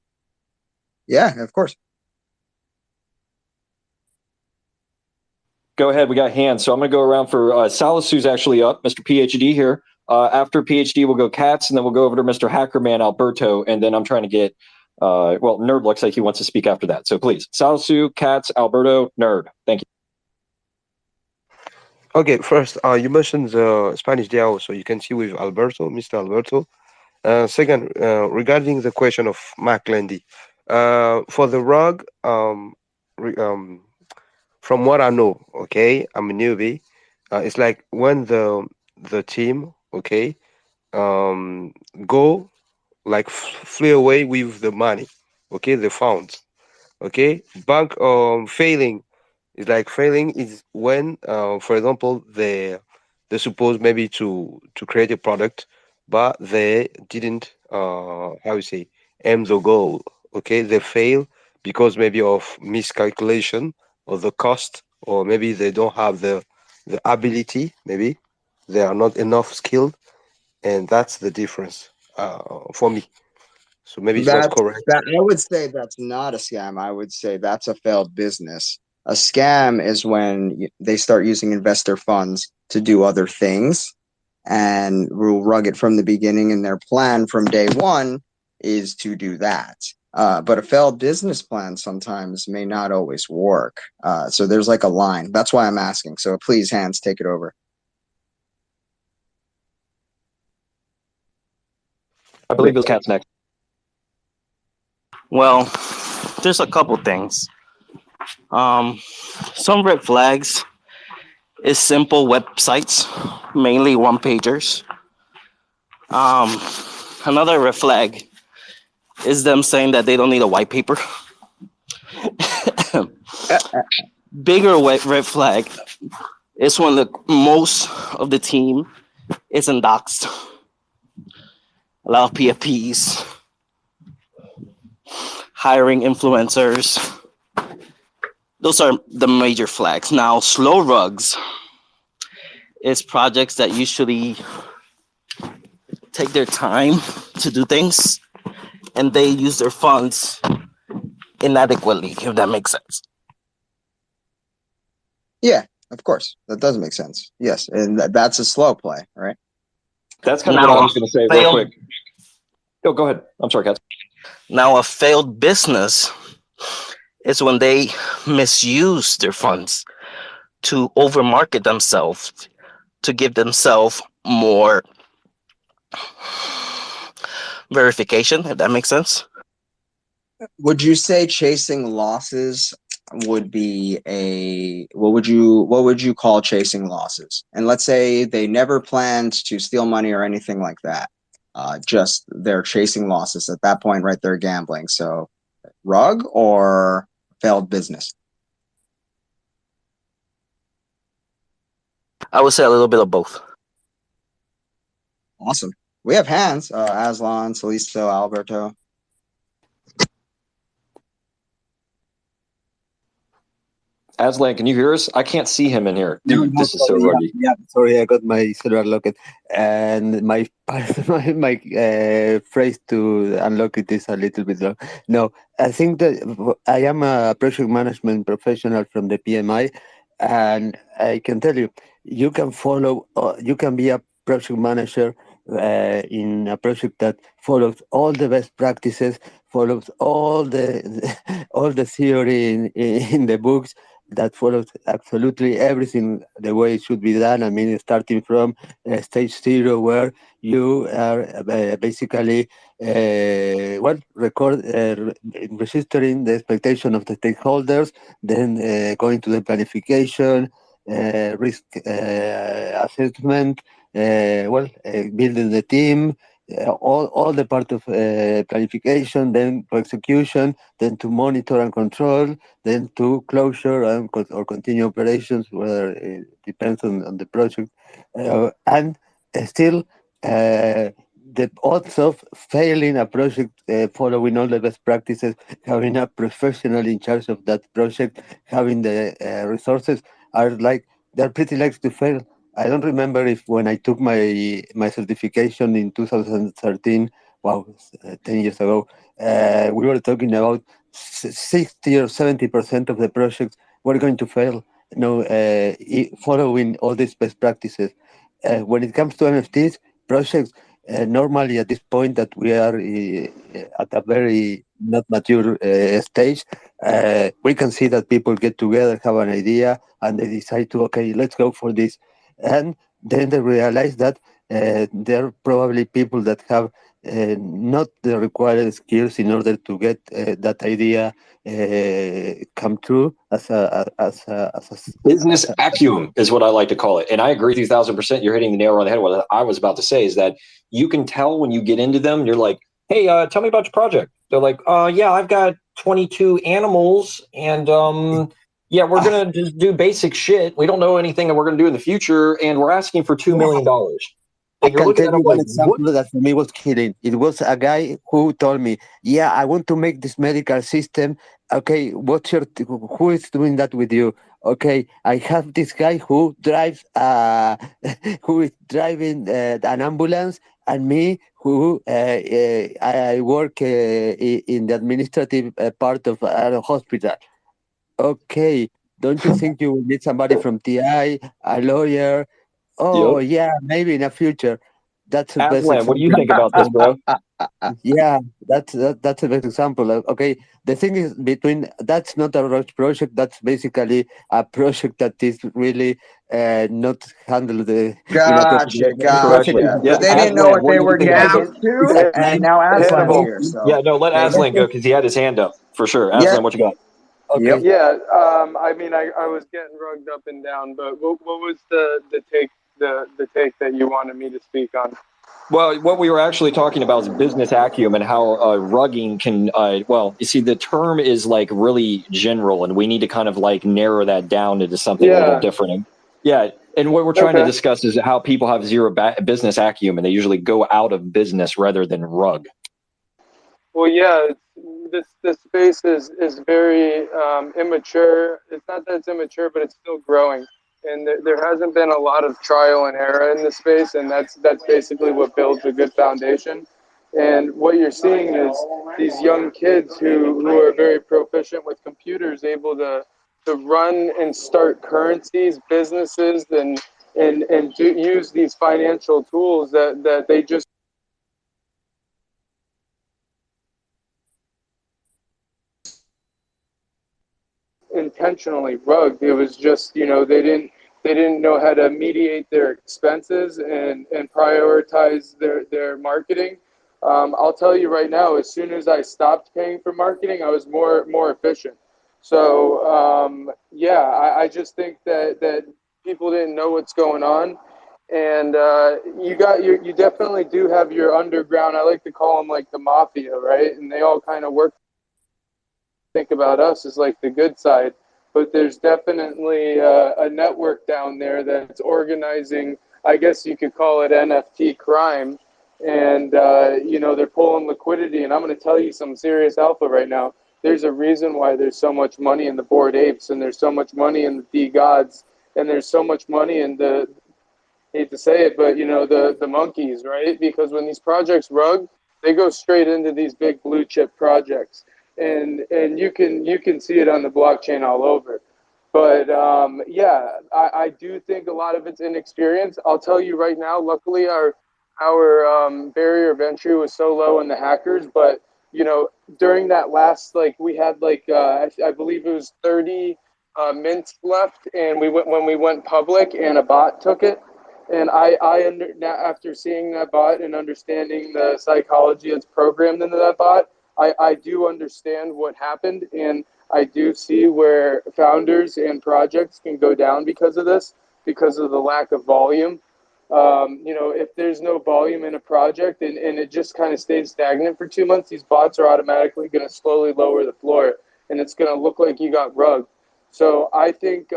Yeah, of course. Go ahead. We got hands. So I'm going to go around for Salisu's actually up, Mr. PhD here. After PhD, we'll go Katz, and then we'll go over to Mr. Hackerman Alberto, and then I'm trying to get, Nerd looks like he wants to speak after that. So please, Salisu, Katz, Alberto, Nerd. Thank you. Okay, first, you mentioned the Spanish DAO, so you can see with Alberto, Mr. Alberto. Second, regarding the question of Mac Landy, for the rug, re, from what I know, okay, I'm a newbie. It's like when the team, okay, um, go like flee away with the money, okay, the funds, okay. Bank failing is like failing is when, for example, they supposed maybe to create a product, but they didn't how you say aim the goal. Okay, they fail because maybe of miscalculation or the cost, or maybe they don't have the ability. Maybe they are not enough skilled, and that's the difference for me. So maybe it's not correct. That I would say that's not a scam. I would say that's a failed business. A scam is when they start using investor funds to do other things, and will rug it from the beginning. And their plan from day one is to do that. But a failed business plan sometimes may not always work. So there's like a line. That's why I'm asking. So please, Hans, take it over. I believe those Cat's next. Well, there's a couple things. Some red flags is simple websites, mainly one pagers. Another red flag is them saying that they don't need a white paper. Bigger red flag is when the most of the team isn't doxxed. A lot of PFPs, hiring influencers. Those are the major flags. Now, slow rugs is projects that usually take their time to do things, and they use their funds inadequately, if that makes sense. Yeah, of course. That does make sense. Yes. And that's a slow play, right? That's kind of what I was going to say real quick. Oh, go ahead. I'm sorry, Kat. Now, a failed business is when they misuse their funds to overmarket themselves, to give themselves more verification, if that makes sense. Would you say chasing losses would be what would you call chasing losses? And let's say they never planned to steal money or anything like that. Just they're chasing losses at that point, right? They're gambling. So rug or failed business? I would say a little bit of both. Awesome. We have hands. Aslan, Salisto, Alberto. Aslan, can you hear us? I can't see him in here. Dude, this is so ruggy. Yeah, sorry, I got my cellular locked, and my phrase to unlock it is a little bit long. No, I think that I am a project management professional from the PMI, and I can tell you, you can follow, you can be a project manager in a project that follows all the best practices, follows all the all the theory in the books, that follows absolutely everything the way it should be done. I mean, starting from stage zero, where you are basically registering the expectation of the stakeholders, then going to the planification, risk assessment, building the team, all the part of planification, then to execution, then to monitor and control, then to closure and or continue operations, whether it depends on the project, and still the odds of failing a project, following all the best practices, having a professional in charge of that project, having the resources, are like they're pretty likely to fail. I don't remember if when I took my certification in 2013, wow, 10 years ago, we were talking about 60 or 70% of the projects were going to fail, following all these best practices. When it comes to NFTs projects, normally at this point that we are at a very not mature stage, we can see that people get together, have an idea, and they decide to, okay, let's go for this. And then they realize that there are probably people that have not the required skills in order to get that idea come true Business acumen is what I like to call it. And I agree 2,000%. You're hitting the nail on the head. What I was about to say is that you can tell when you get into them, you're like, hey, tell me about your project. They're like, yeah, I've got 22 animals and yeah, we're going to just do basic shit. We don't know anything that we're going to do in the future. And we're asking for $2 million. I can tell you one example that for me was killing. It was a guy who told me, yeah, I want to make this medical system. Okay, who is doing that with you? Okay, I have this guy who drives, who is driving an ambulance, and me who I work in the administrative part of a hospital. Okay, don't you think you will need somebody from TI, a lawyer? Oh, yeah, maybe in the future. That's the best Aslan, example. what do you think about this, bro? Yeah, that's the best example. Okay, the thing is, that's not a rush project. That's basically a project that is really not handled in a proper way. Gotcha. Yeah, But they didn't know what they were getting into, and now Aslan's here. So yeah, no, let Aslan go because he had his hand up for sure. Aslan, what you got? Okay. Yeah, I mean, I was getting rugged up and down, but what was the take that you wanted me to speak on? Well, what we were actually talking about is business acumen and how rugging can, well, you see, the term is like really general, and we need to kind of like narrow that down into something a little different. And what we're trying to discuss is how people have zero business acumen. They usually go out of business rather than rug. Well, yeah, this space is very immature. It's not that it's immature, but it's still growing. And there hasn't been a lot of trial and error in the space, and that's basically what builds a good foundation. And what you're seeing is these young kids who are very proficient with computers, able to run and start currencies, businesses, and use these financial tools that they just intentionally rugged. It was just, they didn't know how to mediate their expenses and prioritize their marketing. I'll tell you right now, as soon as I stopped paying for marketing, I was more efficient. So I just think that people didn't know what's going on. And you definitely do have your underground. I like to call them like the mafia, right? And they all kind of work. Think about us as like the good side, but there's definitely a network down there that's organizing, I guess you could call it NFT crime, and they're pulling liquidity. And I'm going to tell you some serious alpha right now. There's a reason why there's so much money in the Bored Apes, and there's so much money in the D-Gods, and there's so much money in the, hate to say it, but the monkeys, right? Because when these projects rug, they go straight into these big blue chip projects. And you can see it on the blockchain all over. But I do think a lot of it's inexperience. I'll tell you right now, luckily our barrier of entry was so low in the hackers, but during that last, like, we had like I believe it was 30 mints left, and when we went public, and a bot took it. And after seeing that bot and understanding the psychology that's programmed into that bot, I do understand what happened, and I do see where founders and projects can go down because of this, because of the lack of volume. If there's no volume in a project and it just kind of stays stagnant for 2 months, these bots are automatically going to slowly lower the floor, and it's going to look like you got rugged. So I think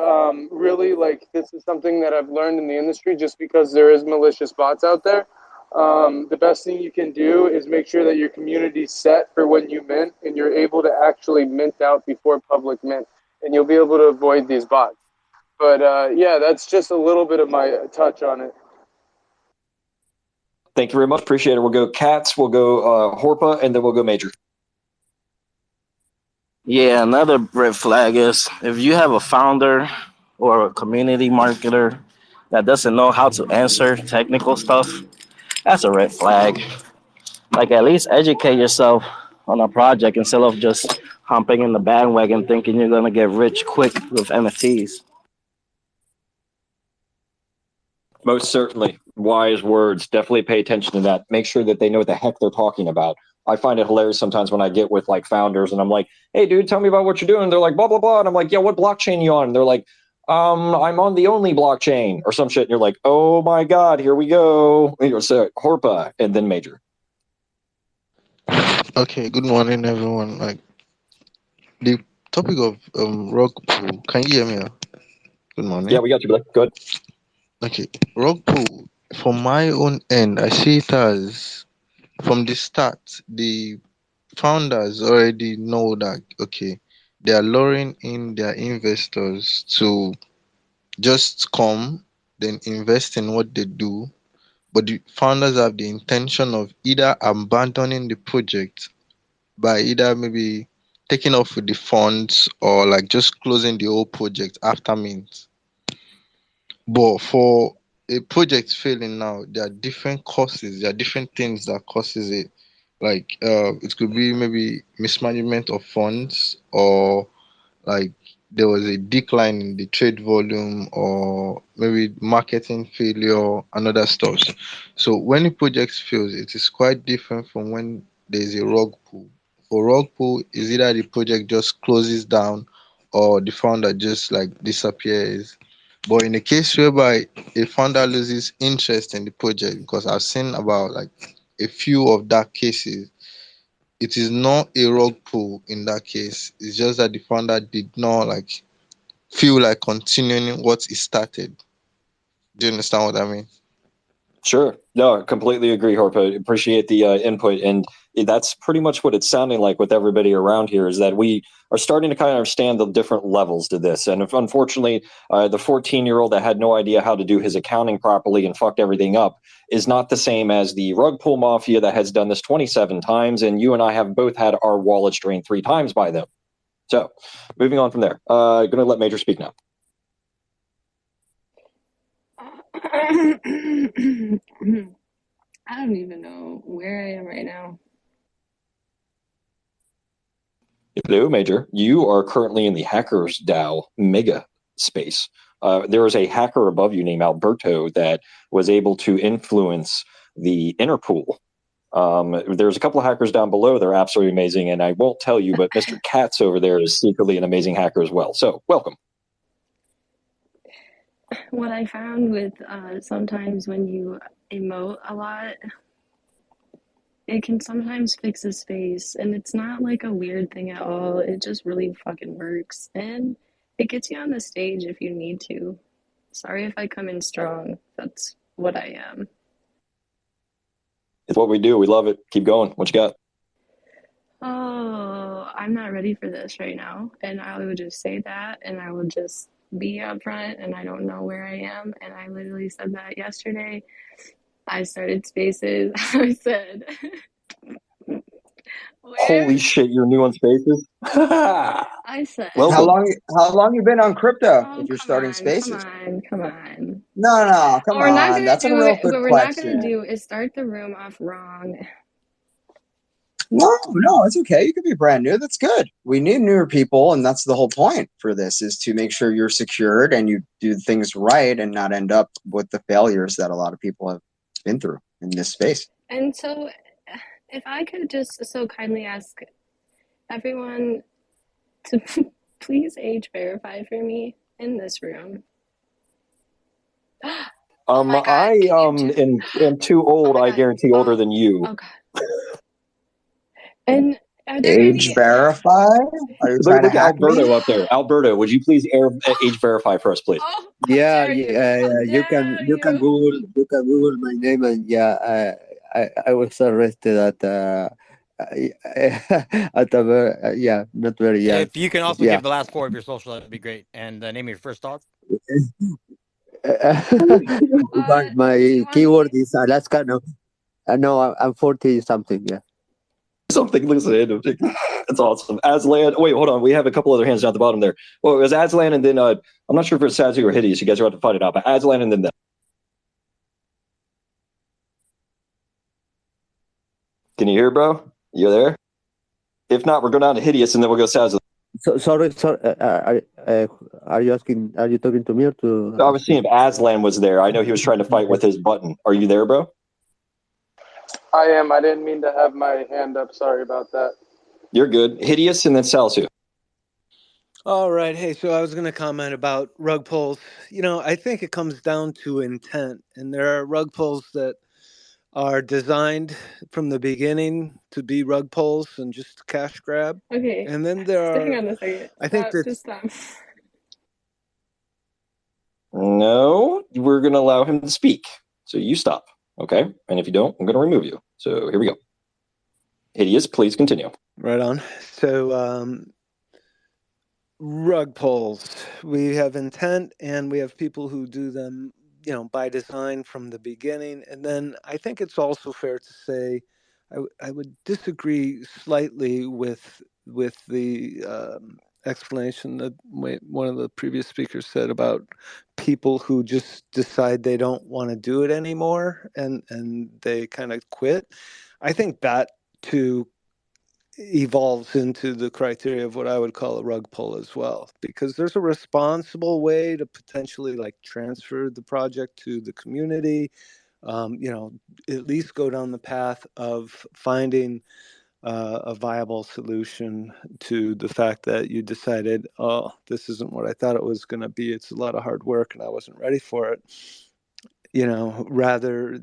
really, like, this is something that I've learned in the industry, just because there is malicious bots out there. The best thing you can do is make sure that your community's set for when you mint, and you're able to actually mint out before public mint, and you'll be able to avoid these bots. But that's just a little bit of my touch on it. Thank you very much. Appreciate it. We'll go Cats, we'll go Horpa, and then we'll go Major. Yeah, another red flag is if you have a founder or a community marketer that doesn't know how to answer technical stuff, that's a red flag. Like, at least educate yourself on a project instead of just hopping in the bandwagon thinking you're gonna get rich quick with NFTs. Most certainly. Wise words. Definitely pay attention to that. Make sure that they know what the heck they're talking about. I find it hilarious sometimes when I get with like founders and I'm like, hey dude, tell me about what you're doing. They're like, blah, blah, blah. And I'm like, yeah, what blockchain you on? And they're like, I'm on the only blockchain or some shit. And you're like, oh my God, here we go. And you're so Horpa and then Major. Okay, good morning, everyone. Like the topic of rug pull. Can you hear me? Good morning. Yeah, we got you, Blake. Good. Okay, rug pull. From my own end, I see it as from the start, the founders already know that okay, they are luring in their investors to just come, then invest in what they do. But the founders have the intention of either abandoning the project by either maybe taking off with the funds or like just closing the whole project after mint. But for a project failing now, there are different causes, there are different things that causes it. Like it could be maybe mismanagement of funds, or like there was a decline in the trade volume, or maybe marketing failure and other stuff. So when a project fails, it is quite different from when there's a rug pull. For rug pull is either the project just closes down or the founder just like disappears. But in a case whereby a founder loses interest in the project, because I've seen about like a few of that cases, it is not a rug pull in that case. It's just that the founder did not like feel like continuing what he started. Do you understand what I mean? Sure. No, I completely agree, Horpa. Appreciate the input. And that's pretty much what it's sounding like with everybody around here, is that we are starting to kind of understand the different levels to this. And if unfortunately, the 14-year-old that had no idea how to do his accounting properly and fucked everything up is not the same as the rug pull mafia that has done this 27 times. And you and I have both had our wallets drained 3 times by them. So moving on from there, going to let Major speak now. I don't even know where I am right now. Hello, Major. You are currently in the HackerzDAO mega space. There is a hacker above you named Alberto that was able to influence the inner pool. There's a couple of hackers down below. They're absolutely amazing, and I won't tell you, but Mr. Katz over there is secretly an amazing hacker as well. So, welcome. What I found with sometimes when you emote a lot, it can sometimes fix a space, and it's not like a weird thing at all. It just really fucking works, and it gets you on the stage if you need to. Sorry if I come in strong. That's what I am. It's what we do. We love it. Keep going. What you got? Oh, I'm not ready for this right now, and I would just say that, and I would just be upfront, and I don't know where I am, and I literally said that yesterday. I started spaces. I said, Holy shit, you're new on Spaces? I said, How long you been on crypto? oh, if you're come starting on, spaces, come on. no, come What we're not on. gonna That's a do real it. good What we're not gonna question. do is start the room off wrong. No, it's okay. You could be brand new. That's good. We need newer people, and that's the whole point for this, is to make sure you're secured and you do things right and not end up with the failures that a lot of people have been through in this space. And so, if I could just so kindly ask everyone to please age verify for me in this room. Oh my God, I am too old. I guarantee older than you. Oh God. And are there Age verify? Are you trying to Look at hack Alberto me? up there. Alberto, would you please age verify for us, please? Oh, Yeah, you can Google my name, and I was arrested at at a not very young. If you can also give the last 4 of your social, that'd be great. And the name of your first dog. my keyword is Alaska. No, I'm 40 something. Yeah. Something looks at it. That's awesome. Aslan. Wait, hold on. We have a couple other hands down at the bottom there. Well, it was Aslan, and then I'm not sure if it's Sazu or Hideous. You guys are about to find it out. But Aslan, and then them. Can you hear, bro? You there? If not, we're going down to Hideous, and then we'll go Saz. So, sorry. Are you asking? Are you talking to me or to? I was seeing if Aslan was there. I know he was trying to fight with his button. Are you there, bro? I am. I didn't mean to have my hand up. Sorry about that. You're good. Hideous, and then Salsu. All right. Hey, so I was going to comment about rug pulls. I think it comes down to intent. And there are rug pulls that are designed from the beginning to be rug pulls and just cash grab. Okay. And then there are, Hang on a second. I think that, Just stop. No, we're going to allow him to speak. So you stop, okay? And if you don't, I'm going to remove you. So here we go. Hideous, please continue. Right on. So, rug pulls. We have intent, and we have people who do them, by design from the beginning. And then I think it's also fair to say, I would disagree slightly with the explanation that one of the previous speakers said about people who just decide they don't want to do it anymore and they kind of quit. I think that too evolves into the criteria of what I would call a rug pull as well, because there's a responsible way to potentially like transfer the project to the community, at least go down the path of finding a viable solution to the fact that you decided, oh, this isn't what I thought it was going to be. It's a lot of hard work and I wasn't ready for it. Rather,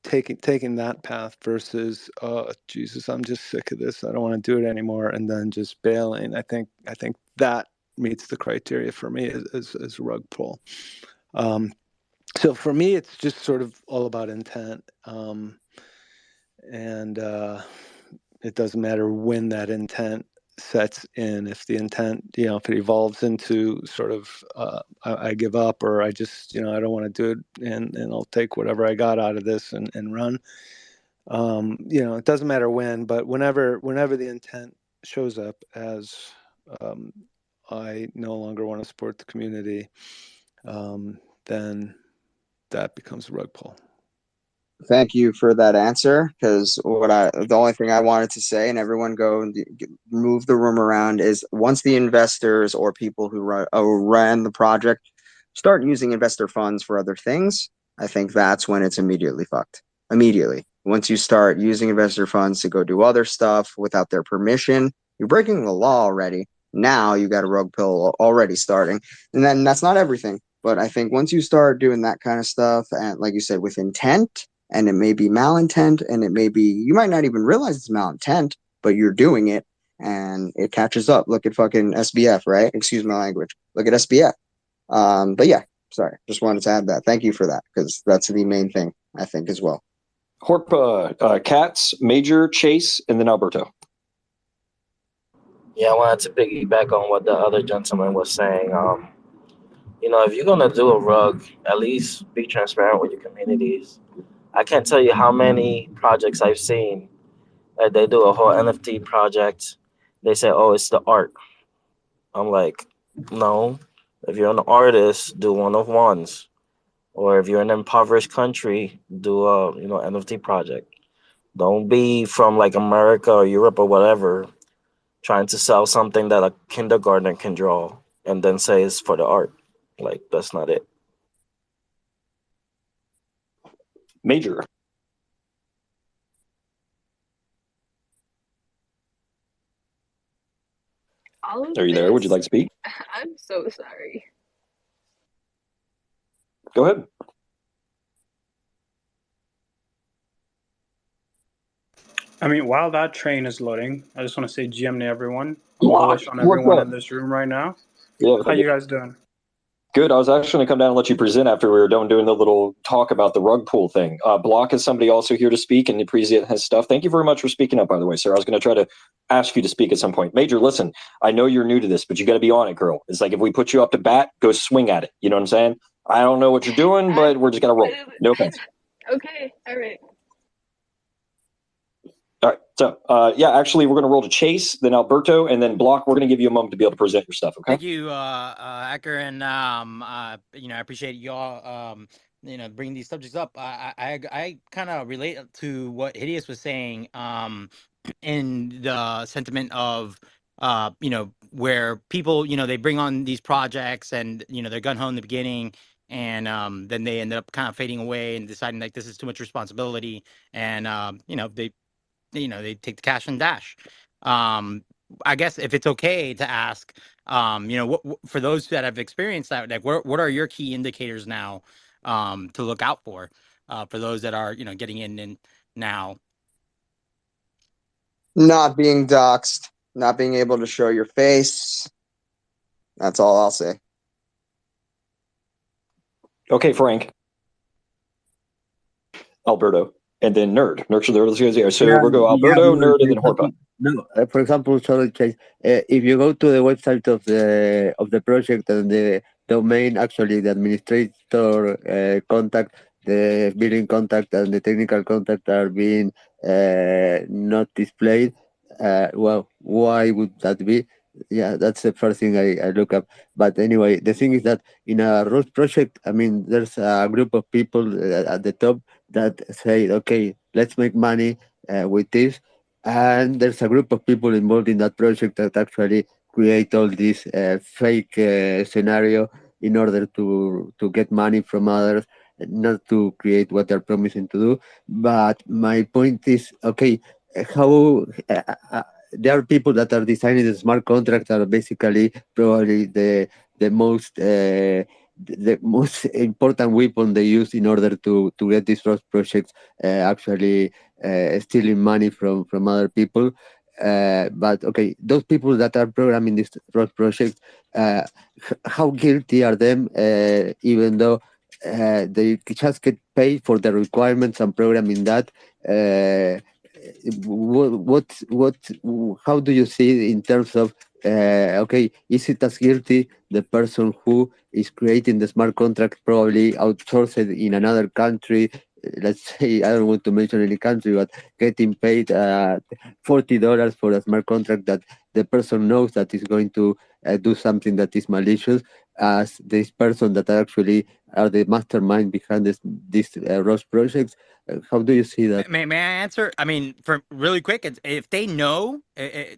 taking that path versus, oh, Jesus, I'm just sick of this. I don't want to do it anymore. And then just bailing. I think that meets the criteria for me as a rug pull. So for me, it's just sort of all about intent. And it doesn't matter when that intent sets in. If the intent, if it evolves into sort of I give up, or I just, I don't want to do it, and I'll take whatever I got out of this and run. It doesn't matter when, but whenever the intent shows up as I no longer want to support the community, then that becomes a rug pull. Thank you for that answer, because the only thing I wanted to say, and everyone go and move the room around, is once the investors or people who ran the project start using investor funds for other things, I think that's when it's immediately fucked. Immediately. Once you start using investor funds to go do other stuff without their permission, you're breaking the law already. Now you got a rug pull already starting. And then that's not everything. But I think once you start doing that kind of stuff, and like you said, with intent, and it may be malintent, and it may be, you might not even realize it's malintent, but you're doing it, and it catches up. Look at fucking SBF, right? Excuse my language. Look at SBF. But yeah, sorry, just wanted to add that. Thank you for that, because that's the main thing, I think, as well. Horpa, Katz, Major, Chase, and then Alberto. Yeah, I wanted to piggyback on what the other gentleman was saying. If you're gonna do a rug, at least be transparent with your communities. I can't tell you how many projects I've seen that they do a whole NFT project. They say, "Oh, it's the art." I'm like, no. If you're an artist, do one of ones, or if you're in an impoverished country, do a NFT project. Don't be from like America or Europe or whatever, trying to sell something that a kindergartner can draw and then say it's for the art. Like, that's not it. Major. Are you there? Would you like to speak? I'm so sorry. Go ahead. I mean, while that train is loading, I just want to say GM to everyone. I'm Block. bullish on everyone in this room right now. Yeah. How you guys doing? Good. I was actually going to come down and let you present after we were done doing the little talk about the rug pool thing. Block is somebody also here to speak and present his stuff. Thank you very much for speaking up, by the way, sir. I was going to try to ask you to speak at some point. Major, listen, I know you're new to this, but you got to be on it, girl. It's like if we put you up to bat, go swing at it. You know what I'm saying? I don't know what you're doing, but we're just going to roll. No offense. Okay. All right. All right. So, yeah, actually, we're going to roll to Chase, then Alberto, and then Block. We're going to give you a moment to be able to present your stuff. Okay. Thank you, Hacker, and I appreciate y'all, bringing these subjects up. I kind of relate to what Hideous was saying. in the sentiment of where people they bring on these projects and they're gun ho in the beginning, and then they end up kind of fading away and deciding like this is too much responsibility, and they take the cash and dash. I guess if it's okay to ask, what for those that have experienced that, like what are your key indicators now to look out for those that are getting in now? Not being doxxed, not being able to show your face. That's all I'll say. Okay, Frank. Alberto. And then Nerd. So Yeah, we'll go Alberto, Nerd, and then Horpa. No, for example, sorry, Chase, if you go to the website of the project and the domain, actually the administrator contact, the billing contact, and the technical contact are being not displayed. Well, why would that be? Yeah, that's the first thing I look up. But anyway, the thing is that in a Rust project, I mean, there's a group of people at the top that say, okay, let's make money with this, and there's a group of people involved in that project that actually create all this fake scenario in order to get money from others, not to create what they're promising to do. But my point is, okay, how there are people that are designing the smart contracts that are basically probably the most the most important weapon they use in order to get these Rust projects actually stealing money from other people. But okay, those people that are programming this project, how guilty are them? Even though they just get paid for the requirements and programming that. What? How do you see it in terms of? Okay, is it as guilty the person who is creating the smart contract, probably outsourced in another country? Let's say, I don't want to mention any country, but getting paid $40 for a smart contract that the person knows that is going to do something that is malicious, as this person that actually are the mastermind behind this Rust projects. How do you see that? May I answer? I mean, for really quick, if they know,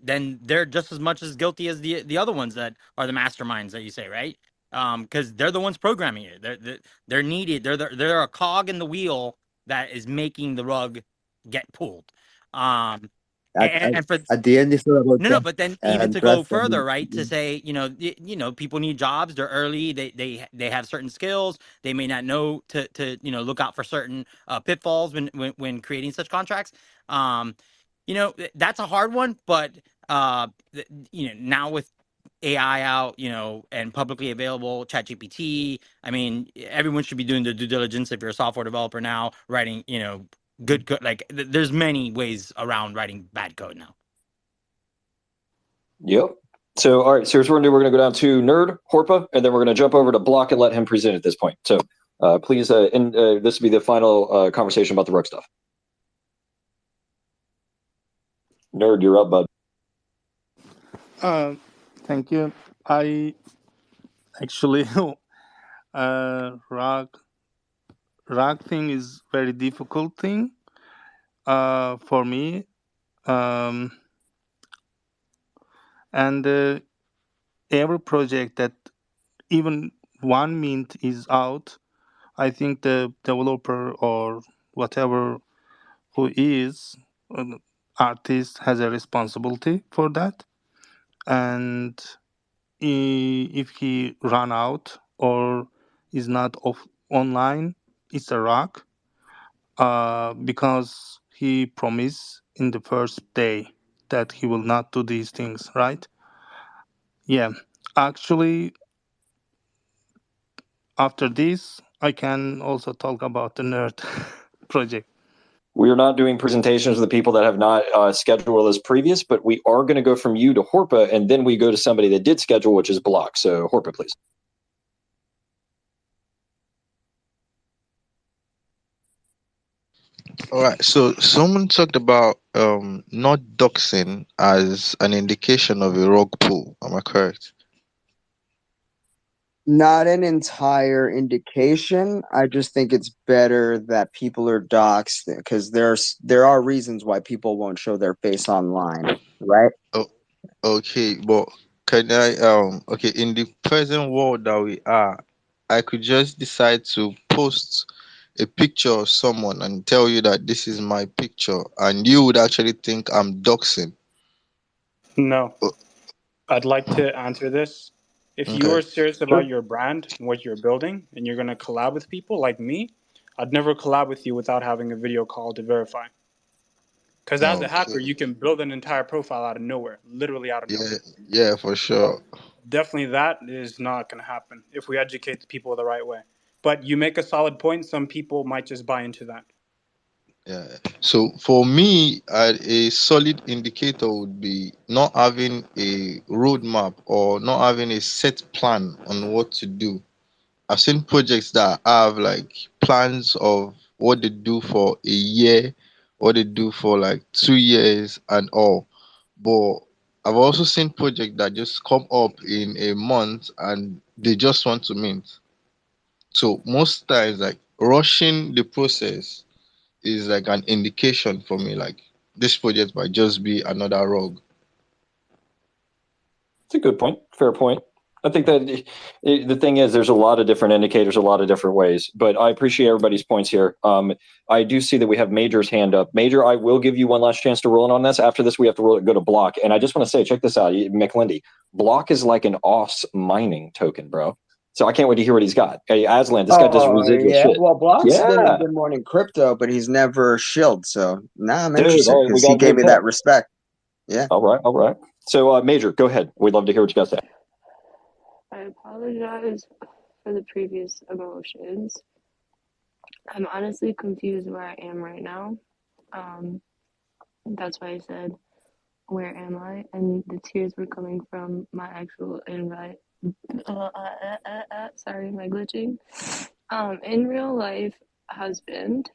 then they're just as much as guilty as the other ones that are the masterminds that you say, right? Because they're the ones programming it. They're needed. They're a cog in the wheel that is making the rug get pulled. Um, and for At the end, it's not about no, but then even and to go trust. further, right? To say, people need jobs. They're early. They have certain skills. They may not know to look out for certain pitfalls when creating such contracts. That's a hard one. But now with AI out, and publicly available ChatGPT, I mean, everyone should be doing their due diligence. If you're a software developer now, writing, good code, like there's many ways around writing bad code now. Yep. So, all right. So here's what we're going to do. We're going to go down to Nerd, Horpa, and then we're going to jump over to Block and let him present at this point. So please, this will be the final conversation about the Rook stuff. Nerd, you're up, bud. Thank you. I actually rock thing is very difficult thing for me, and every project that even one mint is out, I think the developer or whatever who is an artist has a responsibility for that, and if he run out or is not online, it's a rock, because he promised in the first day that he will not do these things, right? Yeah, actually, after this, I can also talk about the nerd project. We are not doing presentations of the people that have not scheduled as previous, but we are going to go from you to Horpa, and then we go to somebody that did schedule, which is Block. So Horpa, please. All right. So someone talked about not doxing as an indication of a rug pull. Am I correct? Not an entire indication. I just think it's better that people are doxxed because there are reasons why people won't show their face online, right? Oh, okay, but can I okay, in the present world that we are, I could just decide to post a picture of someone and tell you that this is my picture, and you would actually think I'm doxing. No. O- I'd like to answer this. If you Okay. are serious Sure. about your brand and what you're building and you're going to collab with people like me, I'd never collab with you without having a video call to verify. Because as a hacker, Okay. you can build an entire profile out of nowhere, literally out of Yeah, nowhere. yeah, for sure. So definitely that is not going to happen if we educate the people the right way. But you make a solid point. Some people might just buy into that. Yeah. So for me, a solid indicator would be not having a roadmap or not having a set plan on what to do. I've seen projects that have like plans of what they do for a year, what they do for like 2 years and all. But I've also seen projects that just come up in a month and they just want to mint. So most times like rushing the process is like an indication for me like this project might just be another rug. It's a good point. Fair point. I think that the thing is, there's a lot of different indicators, a lot of different ways, but I appreciate everybody's points here. I do see that we have Major's hand up. Major, I will give you one last chance to roll in on this. After this, we have to go to Block. And I just want to say, check this out, McLindy. Block is like an OS mining token, bro. So I can't wait to hear what he's got. Hey, Aslan, this guy does Oh residual yeah. shit. Well, Block's been in Yeah, Good Morning Crypto, but he's never shilled. So now I'm dude. interested All right, we because he got gave new me pick. that respect. Yeah. All right, all right. So, Major, go ahead. We'd love to hear what you got to say. I apologize for the previous emotions. I'm honestly confused where I am right now. That's why I said, "Where am I?" And the tears were coming from my actual invite. Sorry, my glitching. In real life, husband,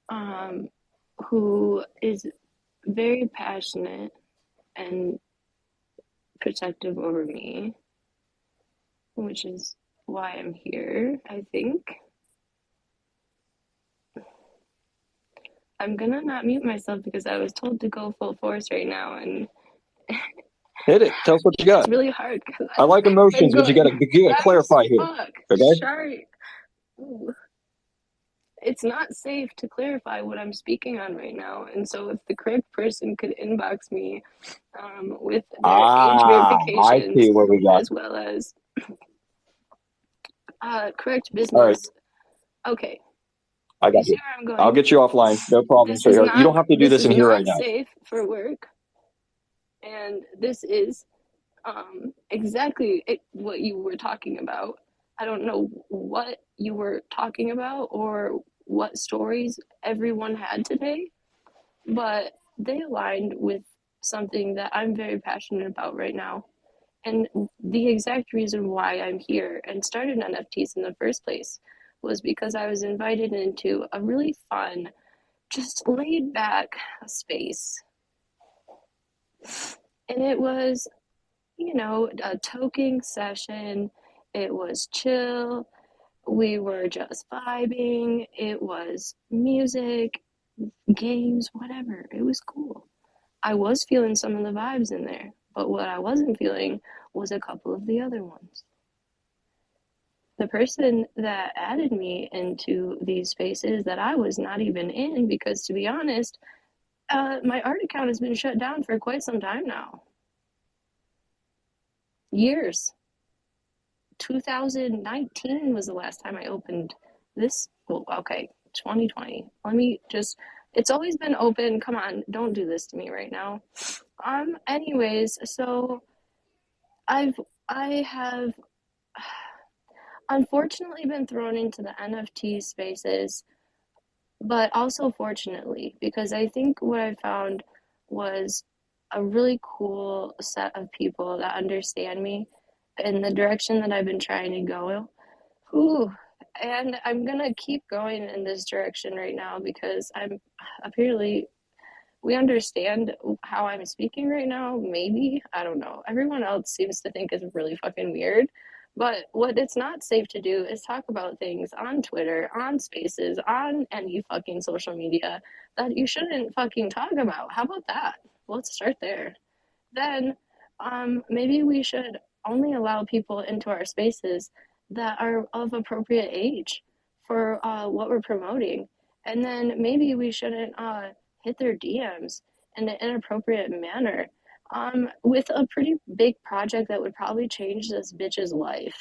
who is very passionate and protective over me, which is why I'm here, I think. I'm gonna not mute myself because I was told to go full force right now, and Hit it. Tell us what you got. it's really hard because I like I'm emotions, but you going gotta fast clarify as here. fuck. Okay. Sorry. Ooh. It's not safe to clarify what I'm speaking on right now, and so if the correct person could inbox me with their age I verifications see where we got. as well as correct All right, business. Okay, I you got see you. where I'm I'll going? get you offline. No problem. This So is here, you not don't have to do this in here right now. safe for work, and this is exactly what you were talking about. I don't know what you were talking about or what stories everyone had today, but they aligned with something that I'm very passionate about right now. And the exact reason why I'm here and started NFTs in the first place was because I was invited into a really fun, just laid back space. And it was, a toking session. It was chill. We were just vibing. It was music, games, whatever. It was cool. I was feeling some of the vibes in there, but what I wasn't feeling was a couple of the other ones. The person that added me into these spaces that I was not even in, because to be honest, my art account has been shut down for quite some time now. Years. 2019 was the last time I opened this. Well, okay, 2020. Let me just. It's always been open. Come on, don't do this to me right now. Anyways, so I have unfortunately been thrown into the NFT spaces, but also fortunately, because I think what I found was a really cool set of people that understand me in the direction that I've been trying to go. Ooh, and I'm gonna keep going in this direction right now because I'm apparently we understand how I'm speaking right now. Maybe, I don't know. Everyone else seems to think it's really fucking weird. But what it's not safe to do is talk about things on Twitter, on Spaces, on any fucking social media that you shouldn't fucking talk about. How about that? Let's start there. Then maybe we should only allow people into our spaces that are of appropriate age for what we're promoting. And then maybe we shouldn't hit their DMs in an inappropriate manner with a pretty big project that would probably change this bitch's life.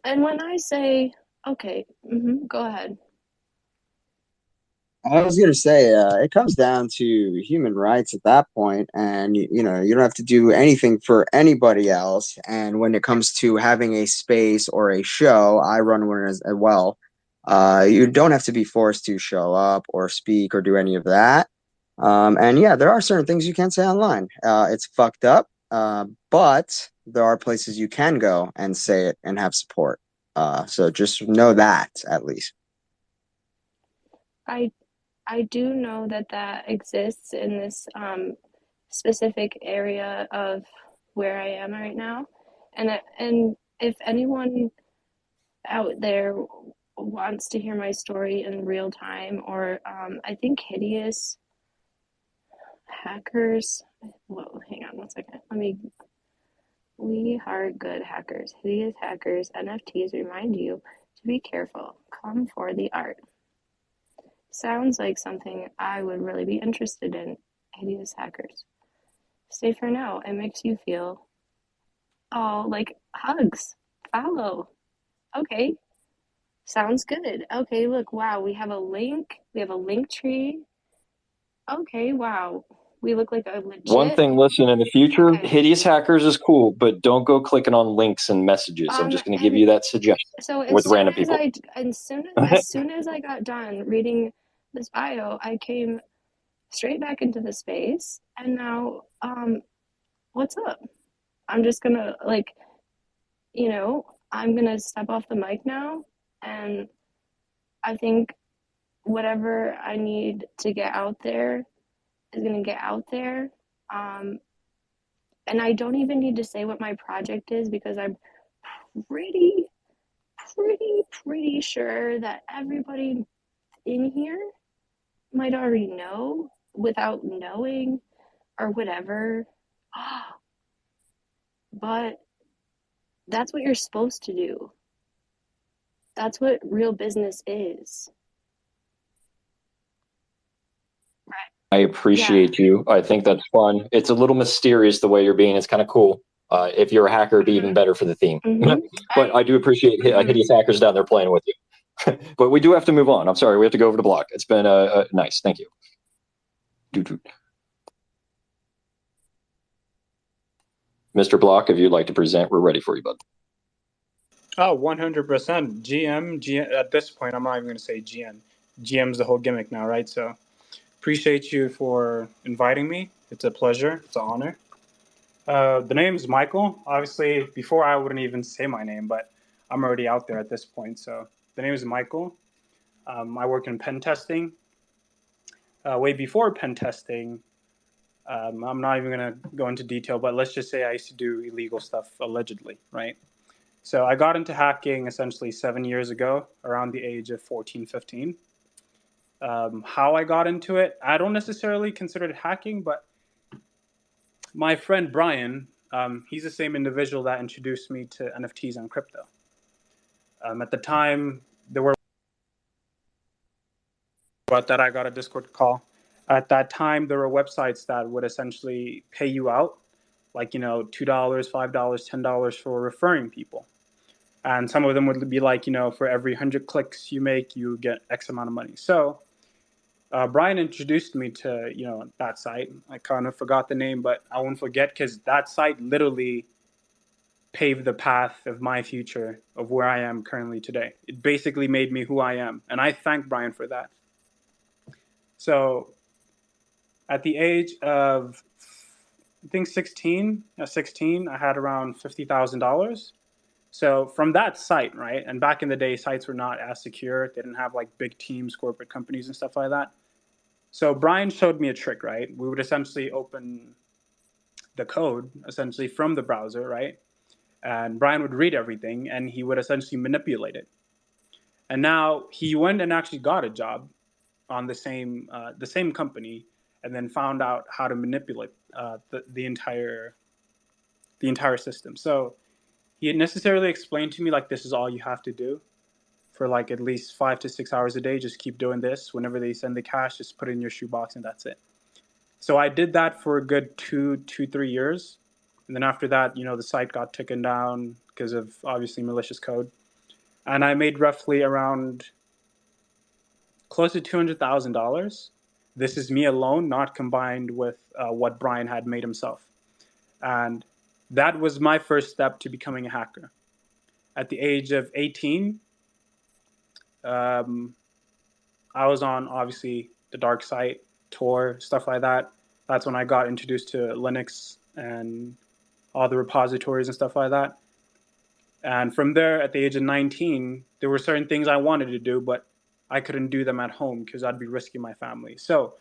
And when I say, okay, go ahead. I was gonna say, it comes down to human rights at that point, and you know, you don't have to do anything for anybody else. And when it comes to having a space or a show, I run one as well. You don't have to be forced to show up or speak or do any of that. And yeah, there are certain things you can't say online. It's fucked up, but there are places you can go and say it and have support. So just know that at least. I do know that that exists in this specific area of where I am right now, and if anyone out there wants to hear my story in real time, or I think Hideous Hackers. Whoa, hang on one second. We are good hackers. Hideous Hackers NFTs remind you to be careful. Come for the art. Sounds like something I would really be interested in. Hideous Hackers. Stay for now. It makes you feel, oh, like hugs. Follow. Okay. Sounds good. Okay, look, wow, we have a link. We have a link tree. Okay, wow. We look like a legit. One thing, listen, in the future, Okay. Hideous Hackers is cool, but don't go clicking on links and messages. I'm just going to give you that suggestion So with random people. as soon as I got done reading this bio, I came straight back into the space, and now, what's up? I'm just gonna I'm gonna step off the mic now, and I think whatever I need to get out there is gonna get out there. And I don't even need to say what my project is, because I'm pretty sure that everybody in here might already know without knowing or whatever. But that's what you're supposed to do. That's what real business is. I appreciate you. I think that's fun. It's a little mysterious the way you're being. It's kind of cool. If you're a hacker, it'd be even better for the theme. But I do appreciate Hideous Hackers down there playing with you. But we do have to move on. I'm sorry. We have to go over to Block. It's been nice. Thank you. Mr. Block, if you'd like to present, we're ready for you, bud. Oh, 100%. GM, at this point, I'm not even going to say GM. GM's the whole gimmick now, right? So appreciate you for inviting me. It's a pleasure. It's an honor. The name is Michael. Obviously, before I wouldn't even say my name, but I'm already out there at this point. So the name is Michael. I work in pen testing. Way before pen testing, I'm not even going to go into detail, but let's just say I used to do illegal stuff, allegedly, right? So I got into hacking essentially 7 years ago, around the age of 14, 15. How I got into it, I don't necessarily consider it hacking, but my friend Brian, he's the same individual that introduced me to NFTs and crypto. At the time, there were about that I got a Discord call. At that time, there were websites that would essentially pay you out, like, $2, $5, $10 for referring people. And some of them would be like, for every 100 clicks you make, you get X amount of money. So Brian introduced me to, that site. I kind of forgot the name, but I won't forget, because that site literally paved the path of my future, of where I am currently today. It basically made me who I am. And I thank Brian for that. So at the age of, I think 16, I had around $50,000. So from that site, right, and back in the day, sites were not as secure. They didn't have like big teams, corporate companies and stuff like that. So Brian showed me a trick, right? We would essentially open the code essentially from the browser, right? And Brian would read everything and he would essentially manipulate it. And now he went and actually got a job on the same company, and then found out how to manipulate the entire system. So he necessarily explained to me like, this is all you have to do for like at least 5 to 6 hours a day. Just keep doing this. Whenever they send the cash, just put it in your shoebox and that's it. So I did that for a good 3 years. And then after that, the site got taken down because of obviously malicious code. And I made roughly around close to $200,000. This is me alone, not combined with what Brian had made himself. And that was my first step to becoming a hacker. At the age of 18, I was on, obviously, the dark site, Tor, stuff like that. That's when I got introduced to Linux and all the repositories and stuff like that. And from there, at the age of 19, there were certain things I wanted to do, but I couldn't do them at home because I'd be risking my family. So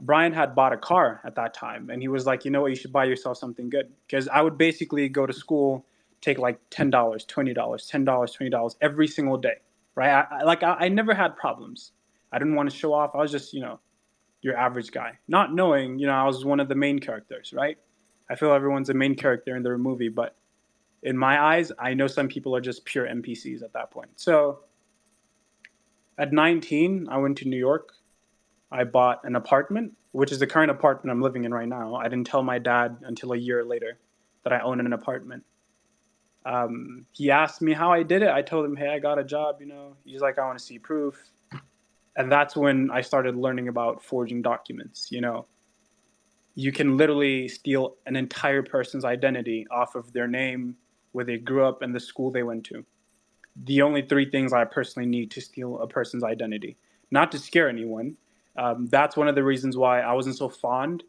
Brian had bought a car at that time, and he was like, you know what, you should buy yourself something good. Because I would basically go to school, take like $10, $20, $10, $20 every single day, right? I never had problems. I didn't want to show off. I was just, your average guy. Not knowing, I was one of the main characters, right? I feel everyone's a main character in their movie, but in my eyes, I know some people are just pure NPCs at that point. So at 19, I went to New York. I bought an apartment, which is the current apartment I'm living in right now. I didn't tell my dad until a year later that I own an apartment. He asked me how I did it. I told him, hey, I got a job, He's like, I want to see proof. And that's when I started learning about forging documents. You can literally steal an entire person's identity off of their name, where they grew up, and the school they went to. The only 3 things I personally need to steal a person's identity. Not to scare anyone. That's one of the reasons why I wasn't so fond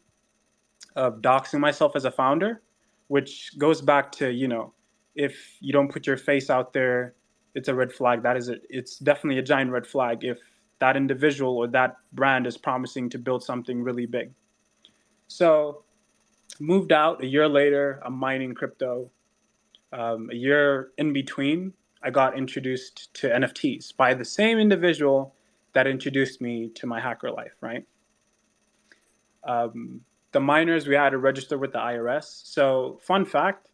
of doxing myself as a founder, which goes back to, if you don't put your face out there, it's a red flag. It's definitely a giant red flag if that individual or that brand is promising to build something really big. So moved out a year later, I'm mining crypto. A year in between, I got introduced to NFTs by the same individual that introduced me to my hacker life, right? The miners, we had to register with the IRS. So fun fact,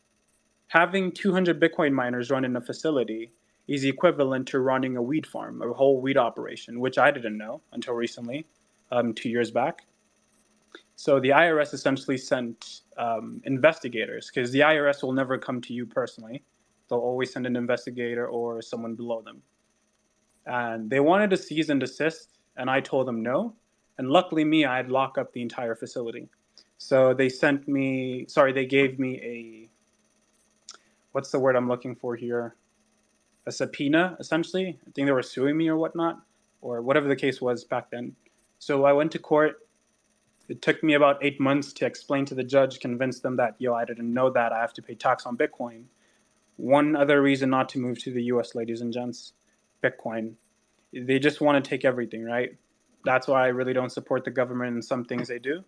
having 200 Bitcoin miners run in a facility is equivalent to running a weed farm, a whole weed operation, which I didn't know until recently, 2 years back. So the IRS essentially sent investigators, because the IRS will never come to you personally. They'll always send an investigator or someone below them. And they wanted to cease and desist, and I told them no. And luckily me, I'd lock up the entire facility. So they gave me a, what's the word I'm looking for here? A subpoena, essentially. I think they were suing me or whatnot, or whatever the case was back then. So I went to court. It took me about 8 months to explain to the judge, convince them that, I didn't know that I have to pay tax on Bitcoin. One other reason not to move to the US, ladies and gents, Bitcoin. They just want to take everything, right? That's why I really don't support the government in some things they do.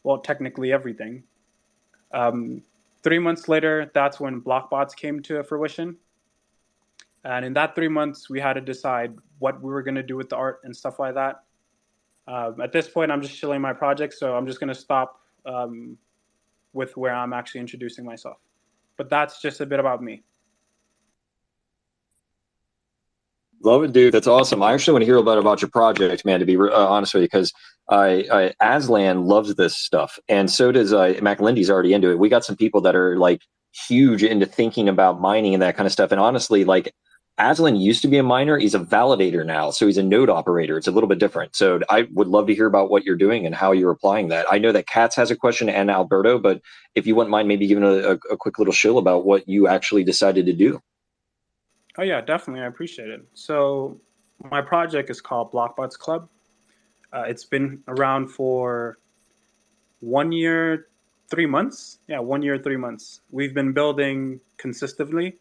Well, technically everything. 3 months later, that's when blockbots came to fruition. And in that 3 months, we had to decide what we were going to do with the art and stuff like that. At this point, I'm just chilling my project, so I'm just going to stop with where I'm actually introducing myself. But that's just a bit about me. Love it, dude. That's awesome. I actually want to hear a bit about your project, man, to be honest with you, because Aslan loves this stuff. And so does Mac Lindy's already into it. We got some people that are like huge into thinking about mining and that kind of stuff. And honestly, like Aslan used to be a miner. He's a validator now. So he's a node operator. It's a little bit different. So I would love to hear about what you're doing and how you're applying that. I know that Katz has a question and Alberto, but if you wouldn't mind maybe giving a quick little shill about what you actually decided to do. Oh yeah, definitely. I appreciate it. So my project is called Blockbots Club. It's been around for 1 year, 3 months. Yeah, 1 year, 3 months. We've been building consistently.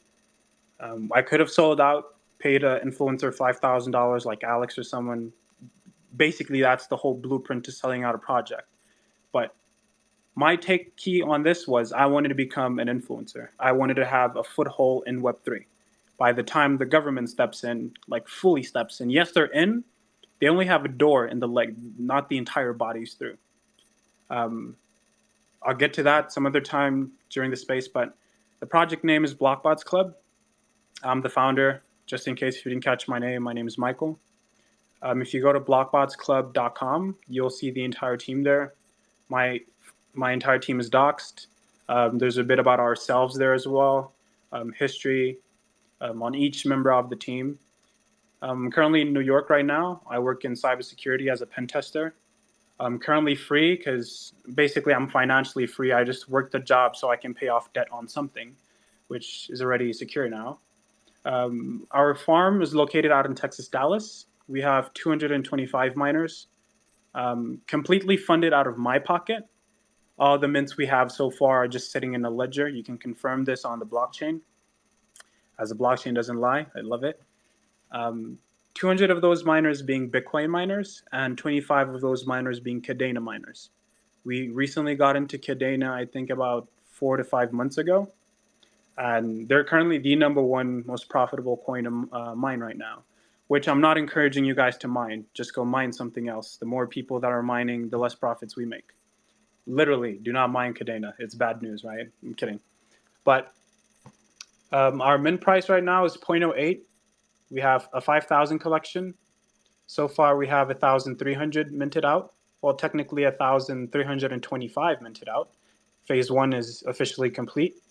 I could have sold out, paid an influencer $5,000 like Alex or someone, basically that's the whole blueprint to selling out a project. But my take key on this was I wanted to become an influencer. I wanted to have a foothold in Web3. By the time the government steps in, like fully steps in, yes, they're in. They only have a door in the leg, not the entire body's through. I'll get to that some other time during the space, but the project name is Blockbots Club. I'm the founder. Just in case if you didn't catch my name is Michael. If you go to blockbotsclub.com, you'll see the entire team there. My entire team is doxed. There's a bit about ourselves there as well, history on each member of the team. I'm currently in New York right now. I work in cybersecurity as a pen tester. I'm currently free because basically I'm financially free. I just work the job so I can pay off debt on something, which is already secure now. Our farm is located out in Texas, Dallas. We have 225 miners, completely funded out of my pocket. All the mints we have so far are just sitting in a ledger. You can confirm this on the blockchain, as the blockchain doesn't lie. I love it. 200 of those miners being Bitcoin miners and 25 of those miners being Cadena miners. We recently got into Cadena, I think about 4 to 5 months ago. And they're currently the #1 most profitable coin to mine right now, which I'm not encouraging you guys to mine. Just go mine something else. The more people that are mining, the less profits we make. Literally, do not mine Cadena. It's bad news, right? I'm kidding. But our mint price right now is 0.08. We have a 5,000 collection. So far, we have 1,300 minted out. Well, technically 1,325 minted out. Phase 1 is officially complete.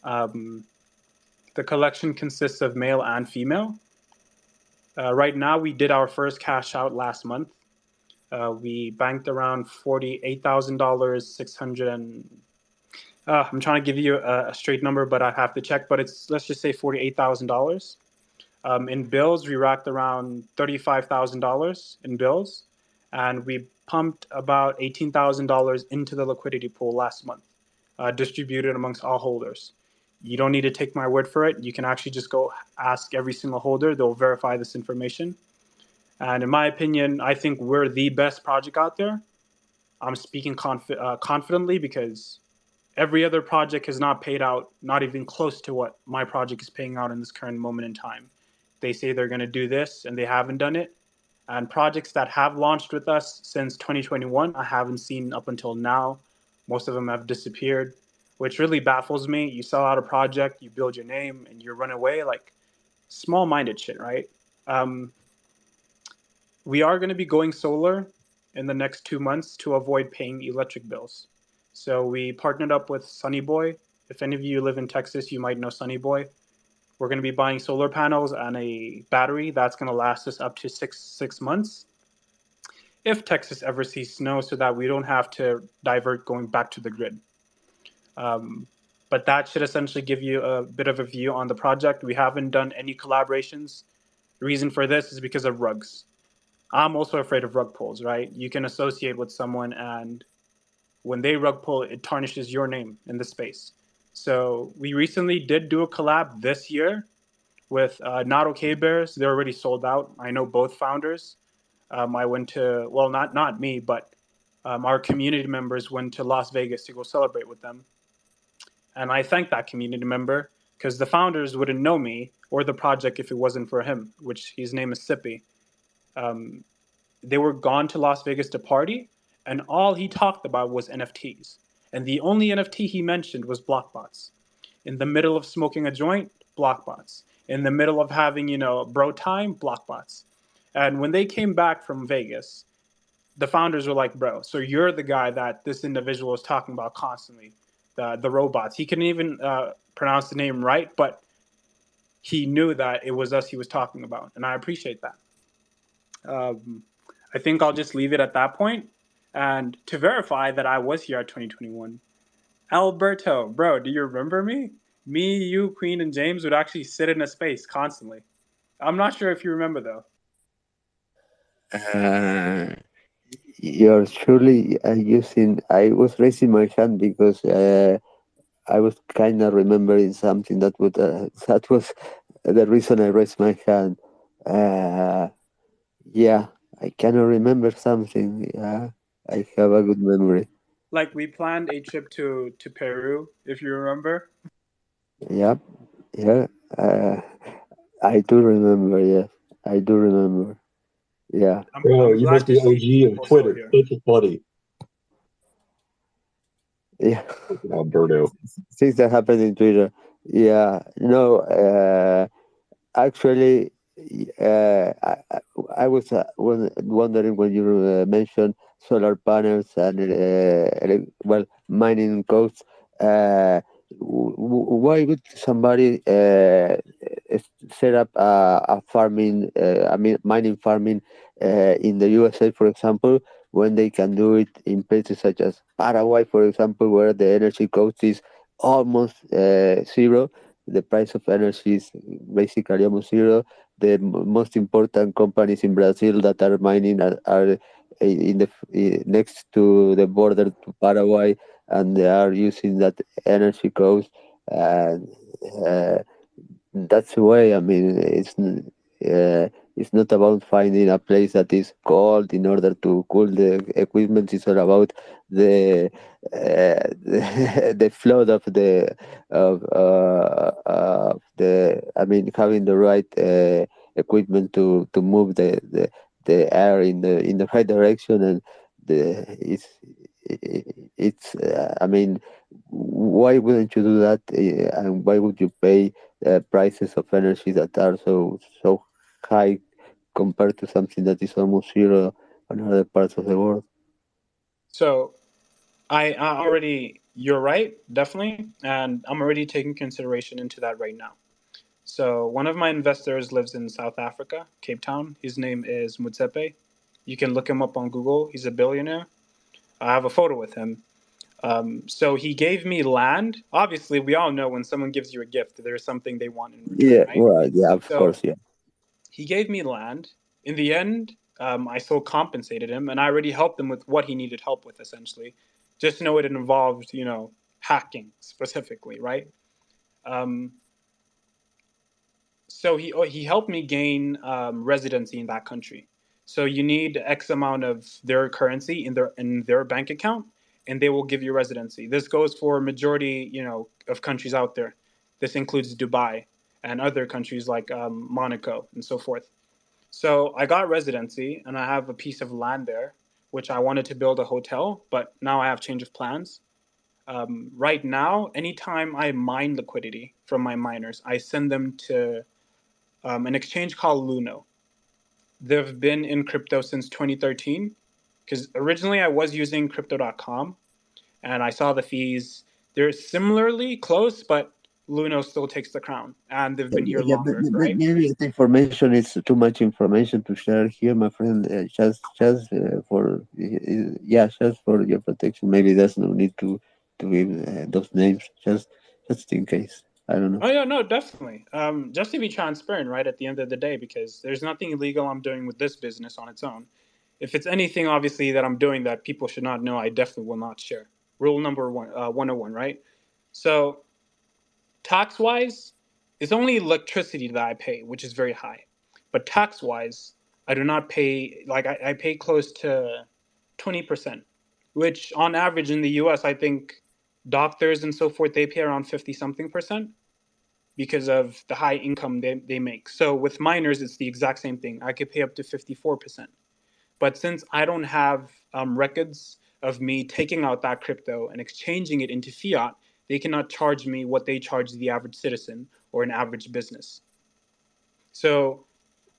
The collection consists of male and female. Right now, we did our first cash out last month. We banked around $48,000, 600 and I'm trying to give you a straight number, but I have to check. But it's, let's just say $48,000. In bills, we racked around $35,000 in bills, and we pumped about $18,000 into the liquidity pool last month, distributed amongst all holders. You don't need to take my word for it. You can actually just go ask every single holder. They'll verify this information. And in my opinion, I think we're the best project out there. I'm speaking confidently because every other project has not paid out, not even close to what my project is paying out in this current moment in time. They say they're going to do this, and they haven't done it. And projects that have launched with us since 2021, I haven't seen up until now. Most of them have disappeared, which really baffles me. You sell out a project, you build your name, and you run away. Like, small-minded shit, right? We are going to be going solar in the next 2 months to avoid paying electric bills. So we partnered up with Sunny Boy. If any of you live in Texas, you might know Sunny Boy. We're going to be buying solar panels and a battery that's going to last us up to six months if Texas ever sees snow, so that we don't have to divert going back to the grid. But that should essentially give you a bit of a view on the project. We haven't done any collaborations. The reason for this is because of rugs. I'm also afraid of rug pulls, right? You can associate with someone, and when they rug pull, it tarnishes your name in the space. So we recently did do a collab this year with Not Okay Bears. They're already sold out. I know both founders. I went to, well, not me, but our community members went to Las Vegas to go celebrate with them. And I thank that community member, because the founders wouldn't know me or the project if it wasn't for him, which his name is Sippy. They were gone to Las Vegas to party, and all he talked about was NFTs. And the only NFT he mentioned was blockbots. In the middle of smoking a joint, blockbots. In the middle of having, bro time, blockbots. And when they came back from Vegas, the founders were like, bro, so you're the guy that this individual is talking about constantly, the robots. He couldn't even pronounce the name right, but he knew that it was us he was talking about. And I appreciate that. I think I'll just leave it at that point. And to verify that I was here at 2021, Alberto, bro, do you remember me? Me, you, Queen, and James would actually sit in a space constantly. I'm not sure if you remember, though. You're surely using. I was raising my hand because I was kind of remembering something that would. That was the reason I raised my hand. Yeah, I cannot remember something. Yeah, I have a good memory. Like we planned a trip to Peru, if you remember. Yep. Yeah. I do remember. Yes, I do remember. Yeah. Bro, I'm you must glad to be see OG of people still Twitter. here. That's funny. Yeah. Alberto. Things that happen in Twitter. Yeah. No. Actually, I was wondering when you mentioned solar panels and well, mining costs. Why would somebody set up a farming, I mean, mining farming in the USA, for example, when they can do it in places such as Paraguay, for example, where the energy cost is almost zero. The price of energy is basically almost zero. The most important companies in Brazil that are mining are in the next to the border to Paraguay, and they are using that energy cost. And uh, that's the way. I mean, it's not about finding a place that is cold in order to cool the equipment. It's all about the the flow of the. I mean, having the right equipment to move the air in the right direction, and the it's. I mean, why wouldn't you do that? And why would you pay prices of energy that are so high compared to something that is almost zero in other parts of the world? So I already, you're right, definitely, and I'm already taking consideration into that right now. So one of my investors lives in South Africa, Cape Town. His name is Mutsepe. You can look him up on Google. He's a billionaire. I have a photo with him. So he gave me land. Obviously, we all know when someone gives you a gift, there's something they want in return, Yeah, right? well, yeah, of So course, yeah. he gave me land. In the end, I still compensated him, and I already helped him with what he needed help with, essentially. Just know it involved, hacking specifically, right? Um, so he helped me gain residency in that country. So you need X amount of their currency in their bank account, and they will give you residency. This goes for a majority, of countries out there. This includes Dubai and other countries like Monaco and so forth. So I got residency, and I have a piece of land there, which I wanted to build a hotel, but now I have change of plans. Right now, anytime I mine liquidity from my miners, I send them to an exchange called Luno. They've been in crypto since 2013 because originally I was using crypto.com and I saw the fees. They're similarly close, but Luno still takes the crown and they've Yeah, been here yeah, but longer, right? maybe the information is too much information to share here, my friend. Just for yeah, just for your protection. Maybe there's no need to give those names. Just in case. I don't know. Oh yeah, no, definitely. Just to be transparent, right? At the end of the day, because there's nothing illegal I'm doing with this business on its own. If it's anything, obviously that I'm doing that people should not know, I definitely will not share. Rule number 101, right? So tax wise, it's only electricity that I pay, which is very high. But tax wise, I do not pay, like, I pay close to 20%, which on average in the US, I think doctors and so forth, they pay around 50 something percent because of the high income they make. So with miners, it's the exact same thing. I could pay up to 54%. But since I don't have records of me taking out that crypto and exchanging it into fiat, they cannot charge me what they charge the average citizen or an average business. So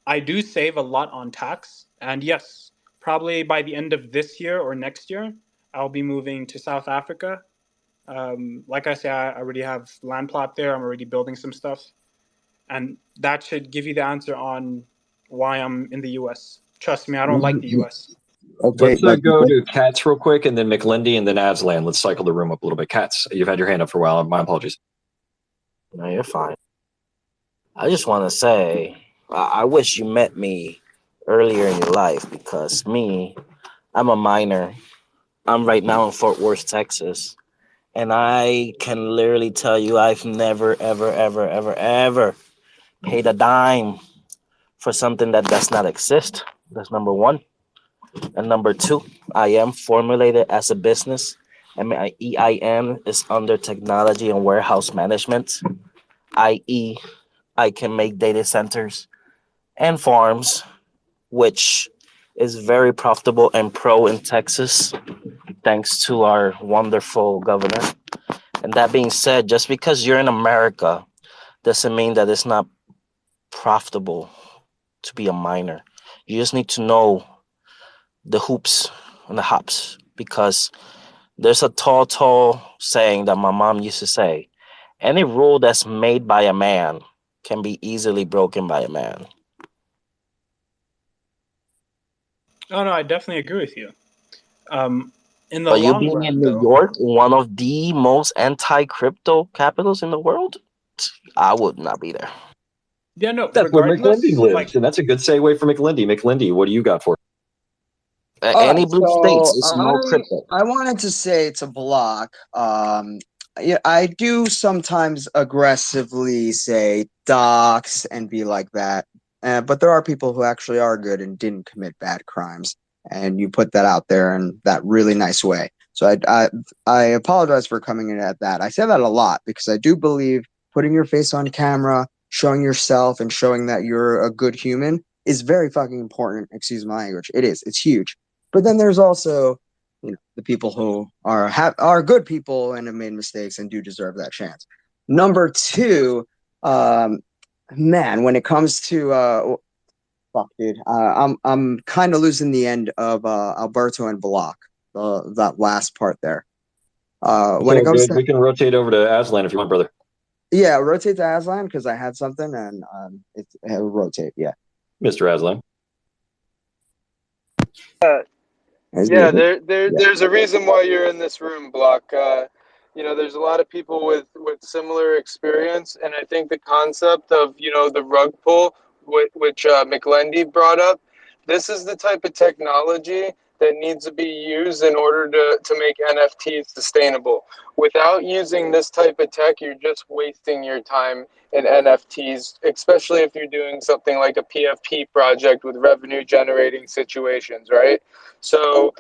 I do save a lot on tax. And yes, probably by the end of this year or next year, I'll be moving to South Africa. Like I say, I already have land plot there. I'm already building some stuff. And that should give you the answer on why I'm in the US. Trust me, I don't like the US. Okay, Let's but go to Katz real quick, and then McLindy, and then Aslan. Let's cycle the room up a little bit. Katz, you've had your hand up for a while. My apologies. No, you're fine. I just want to say, I wish you met me earlier in your life because I'm a minor. I'm right now in Fort Worth, Texas. And I can literally tell you I've never, ever, ever paid a dime for something that does not exist. That's number one. And number two, I am formulated as a business. And my EIN is under technology and warehouse management, i.e., I can make data centers and farms, which is very profitable and pro in Texas, thanks to our wonderful governor. And that being said, just because you're in America doesn't mean that it's not profitable to be a miner. You just need to know the hoops and the hops, because there's a tall saying that my mom used to say: any rule that's made by a man can be easily broken by a man. Oh no, I definitely agree with you. In the But you long being in run, New though, York, one of the most anti-crypto capitals in the world, I would not be there. yeah, no, That's where McLindy regardless, lives, like, and that's a good segue for McLindy. McLindy, what do you got for? All Any right, blue states, so it's no crypto. I wanted to say to Block, yeah, I do sometimes aggressively say docs and be like that, but there are people who actually are good and didn't commit bad crimes, and you put that out there in that really nice way. So I apologize for coming in at that. I say that a lot because I do believe putting your face on camera, showing yourself, and showing that you're a good human is very fucking important. Excuse my language. It is. It's huge. But then there's also, the people who are good people and have made mistakes and do deserve that chance. Number two, man, when it comes to fuck, dude, I'm kind of losing the end of Alberto and Block, that last part there. It's When it all comes good. to We can rotate over to Aslan if you want, brother. yeah, rotate to Aslan because I had something and it'll rotate. Yeah, Mr. Aslan. Is Yeah, muted. there's a reason why you're in this room, Block. There's a lot of people with similar experience, and I think the concept of the rug pull, which McLendy brought up, this is the type of technology that needs to be used in order to make NFTs sustainable. Without using this type of tech, you're just wasting your time in NFTs, especially if you're doing something like a PFP project with revenue generating situations, right? So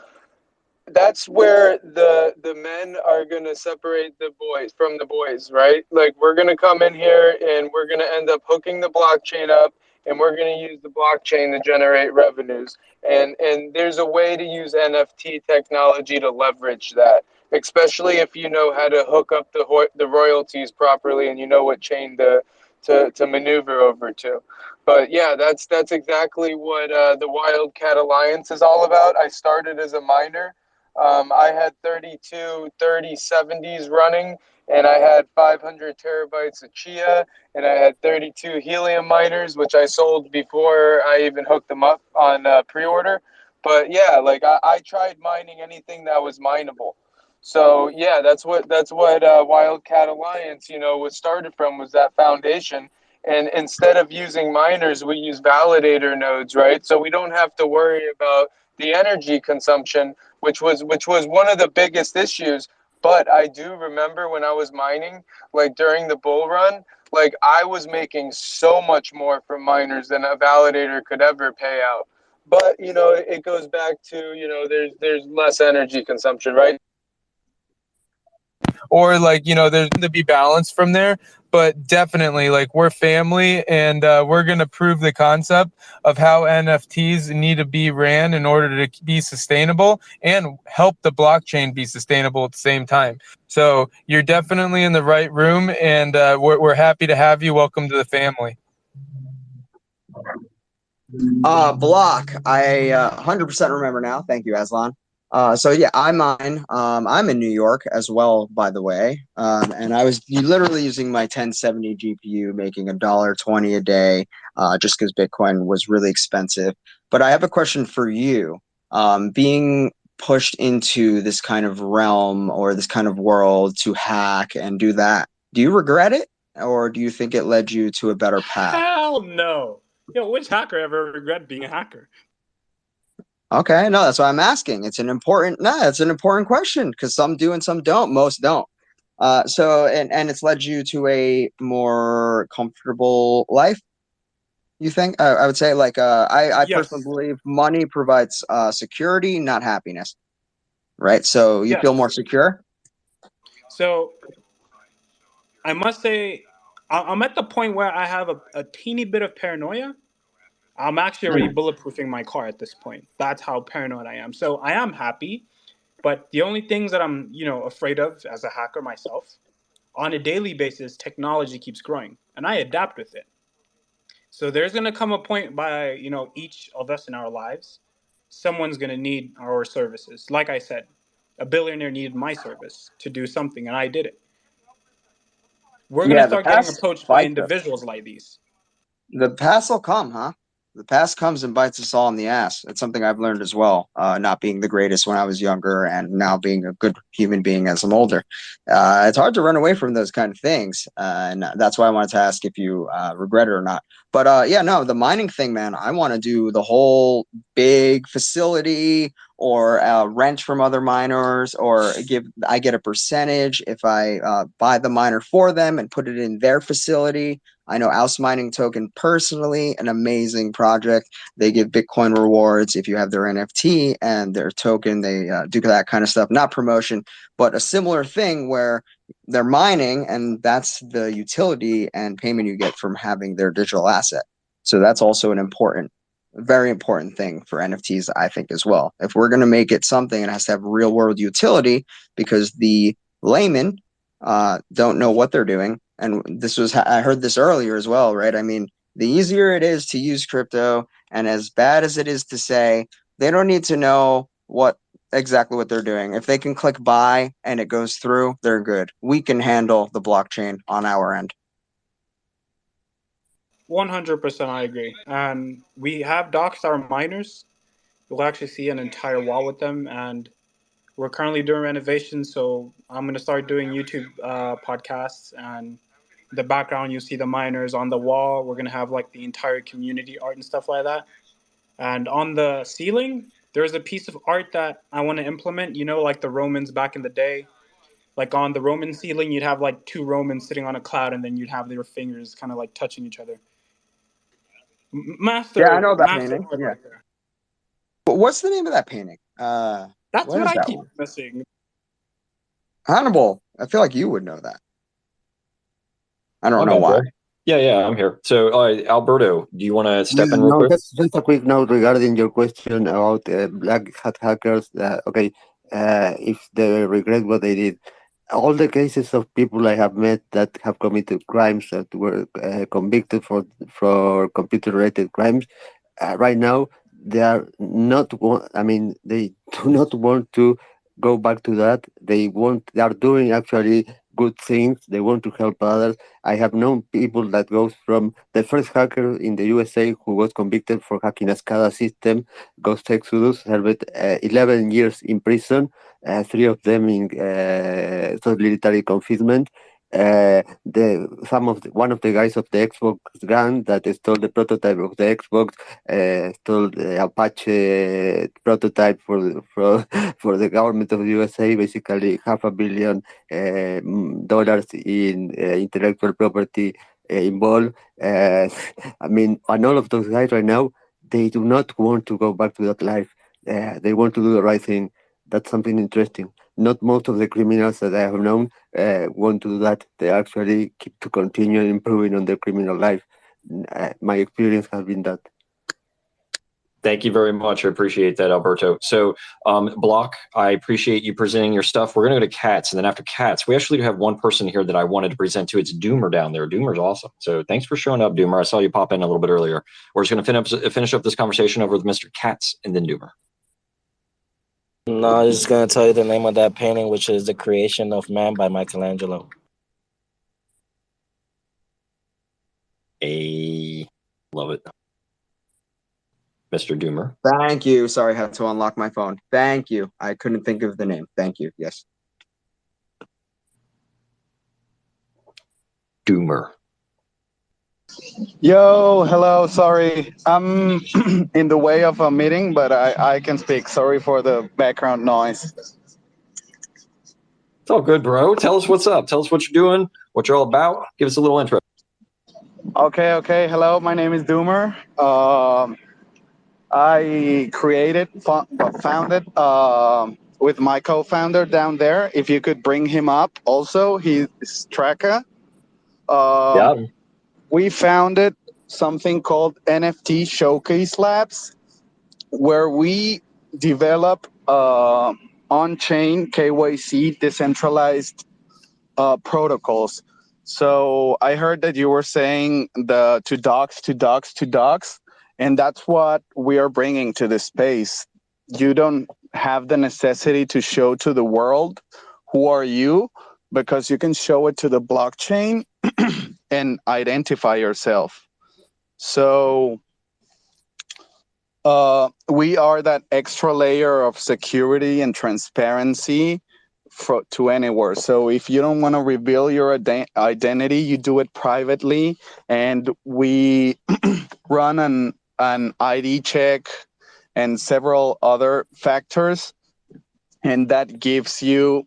that's where the men are going to separate the boys from the boys, right? Like, we're going to come in here and we're going to end up hooking the blockchain up, and we're going to use the blockchain to generate revenues. And there's a way to use NFT technology to leverage that, especially if you know how to hook up the royalties properly and you know what chain to maneuver over to. But yeah, that's exactly what the Wildcat Alliance is all about. I started as a miner. I had 32 3070s running, and I had 500 terabytes of Chia, and I had 32 helium miners, which I sold before I even hooked them up on pre-order. But yeah, like I tried mining anything that was mineable. So yeah, that's what Wildcat Alliance, was started from, was that foundation. And instead of using miners, we use validator nodes, right? So we don't have to worry about the energy consumption, which was one of the biggest issues. But I do remember when I was mining, like during the bull run, like I was making so much more from miners than a validator could ever pay out. But it goes back to there's less energy consumption, right? Or like there's to be balance from there. But definitely, like, we're family, and we're going to prove the concept of how NFTs need to be ran in order to be sustainable and help the blockchain be sustainable at the same time. So you're definitely in the right room, and we're happy to have you. Welcome to the family. Block. I 100% remember now. Thank you, Aslan. So yeah, I'm mine. I'm in New York as well, by the way. And I was literally using my 1070 GPU, making $1.20 a day, just because Bitcoin was really expensive. But I have a question for you. Being pushed into this kind of realm or this kind of world to hack and do that, do you regret it, or do you think it led you to a better path? hell no. Which hacker ever regret being a hacker? Okay, no, that's why I'm asking. It's an important question because some do and some don't. Most don't. So and it's led you to a more comfortable life. You think? I would say like I personally Yes. believe money provides security, not happiness. Right. So you feel more Yes. secure. So I must say, I'm at the point where I have a teeny bit of paranoia. I'm actually already bulletproofing my car at this point. That's how paranoid I am. So I am happy, but the only things that I'm, afraid of as a hacker myself, on a daily basis, technology keeps growing, and I adapt with it. So there's going to come a point by, each of us in our lives, someone's going to need our services. Like I said, a billionaire needed my service to do something, and I did it. We're going to Yeah, the start getting past approached by bites us. individuals like these. The past will come, huh? The past comes and bites us all in the ass. It's something I've learned as well. Not being the greatest when I was younger, and now being a good human being as I'm older. It's hard to run away from those kind of things, and that's why I wanted to ask if you regret it or not. But yeah, no, the mining thing, man. I want to do the whole big facility, or rent from other miners, or I get a percentage if I buy the miner for them and put it in their facility. I know Ouse Mining Token personally, an amazing project. They give Bitcoin rewards if you have their NFT and their token. They do that kind of stuff. Not promotion, but a similar thing where they're mining, and that's the utility and payment you get from having their digital asset. So that's also an important, very important thing for NFTs, I think, as well. If we're going to make it something, it has to have real world utility, because the laymen don't know what they're doing. And I heard this earlier as well, right? I mean, the easier it is to use crypto, and as bad as it is to say, they don't need to know exactly what they're doing. If they can click buy and it goes through, they're good. We can handle the blockchain on our end. 100% I agree. And we have doxed our miners. You'll actually see an entire wall with them. And we're currently doing renovations, so I'm going to start doing YouTube podcasts. And in the background, you see the miners on the wall. We're going to have like the entire community art and stuff like that. And on the ceiling, there's a piece of art that I want to implement, like the Romans back in the day. Like on the Roman ceiling, you'd have like two Romans sitting on a cloud, and then you'd have their fingers kind of like touching each other. Yeah, I know that Master painting. art Yeah. right there. But what's the name of that painting? That's What what is I that keep one? missing. Hannibal. I feel like you would know that. I don't My know bad, why. bro. Yeah, I'm here. So, all right, Alberto, do you want to step in real No, quick? just a quick note regarding your question about black hat hackers. Okay, if they regret what they did, all the cases of people I have met that have committed crimes, that were convicted for computer-related crimes, right now they are not. I mean, they do not want to go back to that. They want. They are doing actually good things. They want to help others. I have known people that goes from the first hacker in the USA who was convicted for hacking a SCADA system, Ghost Exodus, served 11 years in prison, 3 of them in solitary confinement. One of the guys of the Xbox gang that stole the prototype of the Xbox, stole the Apache prototype for the government of the USA, basically $500 million in intellectual property involved. I mean, and all of those guys right now, they do not want to go back to that life. They want to do the right thing. That's something interesting. Not most of the criminals that I have known want to do that. They actually keep to continue improving on their criminal life. My experience has been that. Thank you very much. I appreciate that, Alberto. So, Block, I appreciate you presenting your stuff. We're going to go to Cats, and then after Cats, we actually do have one person here that I wanted to present to. It's Doomer down there. Doomer's awesome. So thanks for showing up, Doomer. I saw you pop in a little bit earlier. We're just going to finish up this conversation over with Mr. Cats and then Doomer. No, I'm just gonna tell you the name of that painting, which is The Creation of Man by Michelangelo. Love it. Mr. Doomer. Thank you. Sorry, I had to unlock my phone. Thank you. I couldn't think of the name. Thank you. Yes. Doomer. Yo, hello. Sorry, I'm in the way of a meeting, but I can speak. Sorry for the background noise. It's all good, bro. Tell us what's up. Tell us what you're doing, what you're all about. Give us a little intro. Okay. Hello, my name is Doomer. I founded with my co-founder down there. If you could bring him up, also he's Traka. Yeah. We founded something called NFT Showcase Labs, where we develop on-chain KYC decentralized protocols. So I heard that you were saying the to docs, and that's what we are bringing to the space. You don't have the necessity to show to the world who are you, because you can show it to the blockchain and identify yourself. So we are that extra layer of security and transparency to anywhere. So if you don't want to reveal your identity, you do it privately, and we run an ID check and several other factors, and that gives you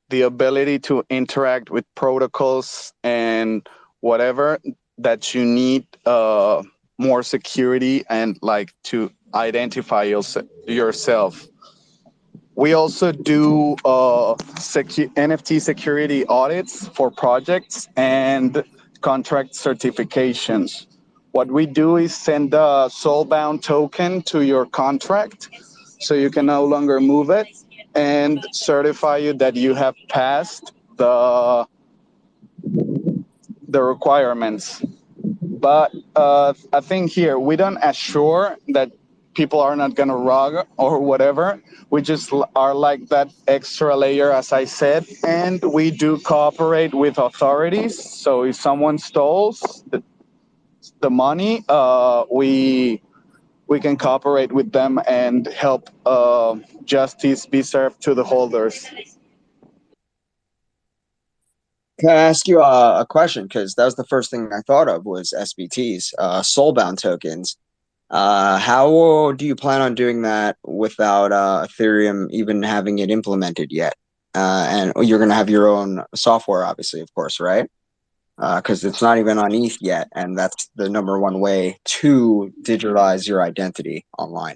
the ability to interact with protocols and whatever that you need more security and like to identify yourself. We also do NFT security audits for projects and contract certifications. What we do is send a soulbound token to your contract so you can no longer move it, and certify you that you have passed the requirements. But I think here we don't assure that people are not going to rug or whatever. We just are like that extra layer, as I said, and we do cooperate with authorities. So if someone steals the money, we can cooperate with them and help justice be served to the holders. Can I ask you a question? Because that was the first thing I thought of was SBTs, soulbound tokens. How do you plan on doing that without Ethereum even having it implemented yet? And you're going to have your own software, obviously, of course, right? Because it's not even on ETH yet, and that's the number one way to digitalize your identity online.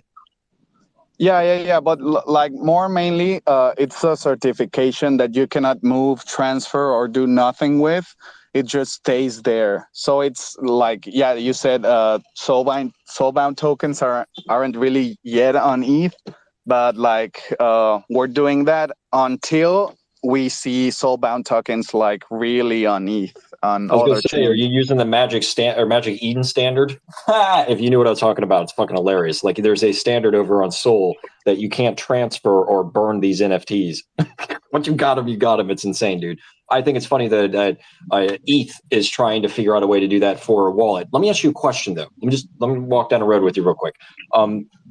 Yeah. But like more mainly, it's a certification that you cannot move, transfer, or do nothing with. It just stays there. So it's like, yeah, you said soulbound tokens aren't really yet on ETH, but like we're doing that until we see soulbound tokens like really on ETH on I was gonna other say, are chains. you using the Magic Eden standard? If you knew what I was talking about, it's fucking hilarious. Like there's a standard over on Sol that you can't transfer or burn these NFTs. Once you got them, you got them. It's insane, dude. I think it's funny that ETH is trying to figure out a way to do that for a wallet. Let me ask you a question though. Let me walk down the road with you real quick.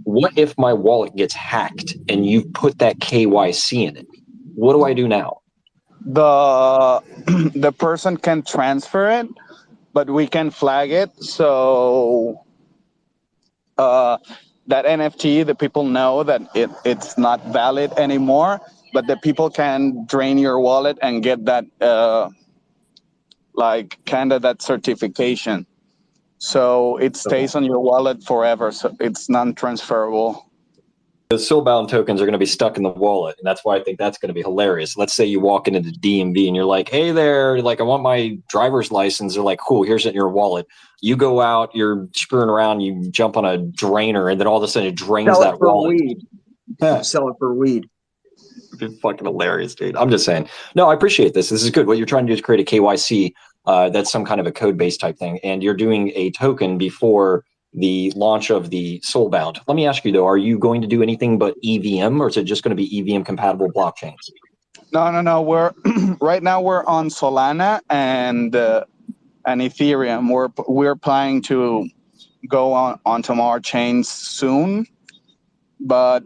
What if my wallet gets hacked and you put that KYC in it? What do I do now? The person can transfer it, but we can flag it. So that NFT, the people know that it's not valid anymore, but the people can drain your wallet and get that like kind of that certification. So it stays on your wallet forever. So it's non-transferable. The soulbound tokens are going to be stuck in the wallet, and that's why I think that's going to be hilarious. Let's say you walk into the DMV and you're like, "Hey there, like I want my driver's license." They're like, "Cool, here's it in your wallet." You go out, you're screwing around, you jump on a drainer, and then all of a sudden it drains that wallet. Weed. Sell it for weed. It's fucking hilarious, dude. I'm just saying. No, I appreciate this. This is good. What you're trying to do is create a KYC. That's some kind of a code-based type thing, and you're doing a token before the launch of the Soulbound. Let me ask you though, are you going to do anything but EVM, or is it just going to be EVM compatible blockchains? No. We're right now we're on Solana and Ethereum. We're planning to go onto more chains soon, but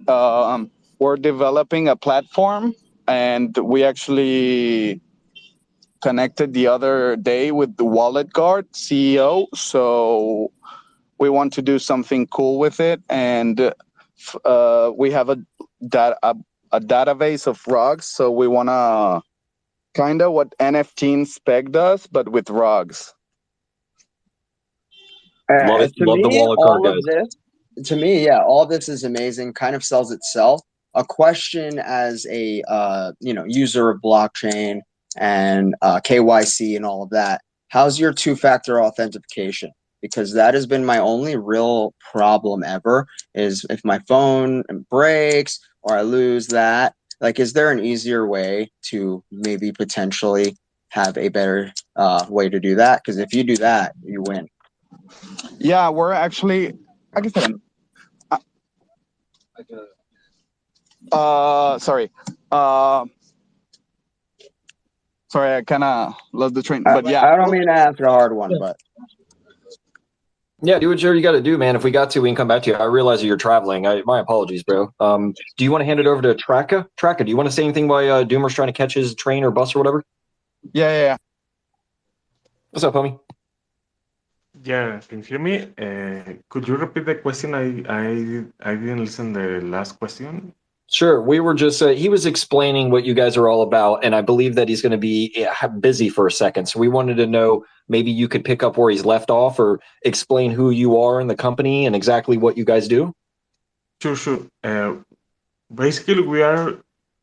we're developing a platform, and we actually connected the other day with the Wallet Guard CEO. So we want to do something cool with it, and we have a database of rugs. So we want to kind of what NFT Inspect does, but with rugs. Love it. To Love the me, wallet card, all guys. of this, to me, yeah, all this is amazing. Kind of sells itself. A question as a user of blockchain and KYC and all of that. How's your two-factor authentication? Because that has been my only real problem ever. Is if my phone breaks or I lose that. Like, is there an easier way to maybe potentially have a better way to do that? Because if you do that, you win. Yeah, we're actually. Aquí estarán. Sorry. Sorry, I kind of lost the train. But yeah. I don't mean to ask a hard one, but Yeah, do what you got to do, man. If we got to, we can come back to you. I realize that you're traveling. My apologies, bro. Do you want to hand it over to Traka? Traka, do you want to say anything while Doomer's trying to catch his train or bus or whatever? Yeah. What's up, homie? Yeah, can you hear me? Could you repeat the question? I didn't listen the last question. Sure. We were just, he was explaining what you guys are all about, and I believe that he's going to be busy for a second. So we wanted to know, maybe you could pick up where he's left off or explain who you are in the company and exactly what you guys do. Sure. Basically, we are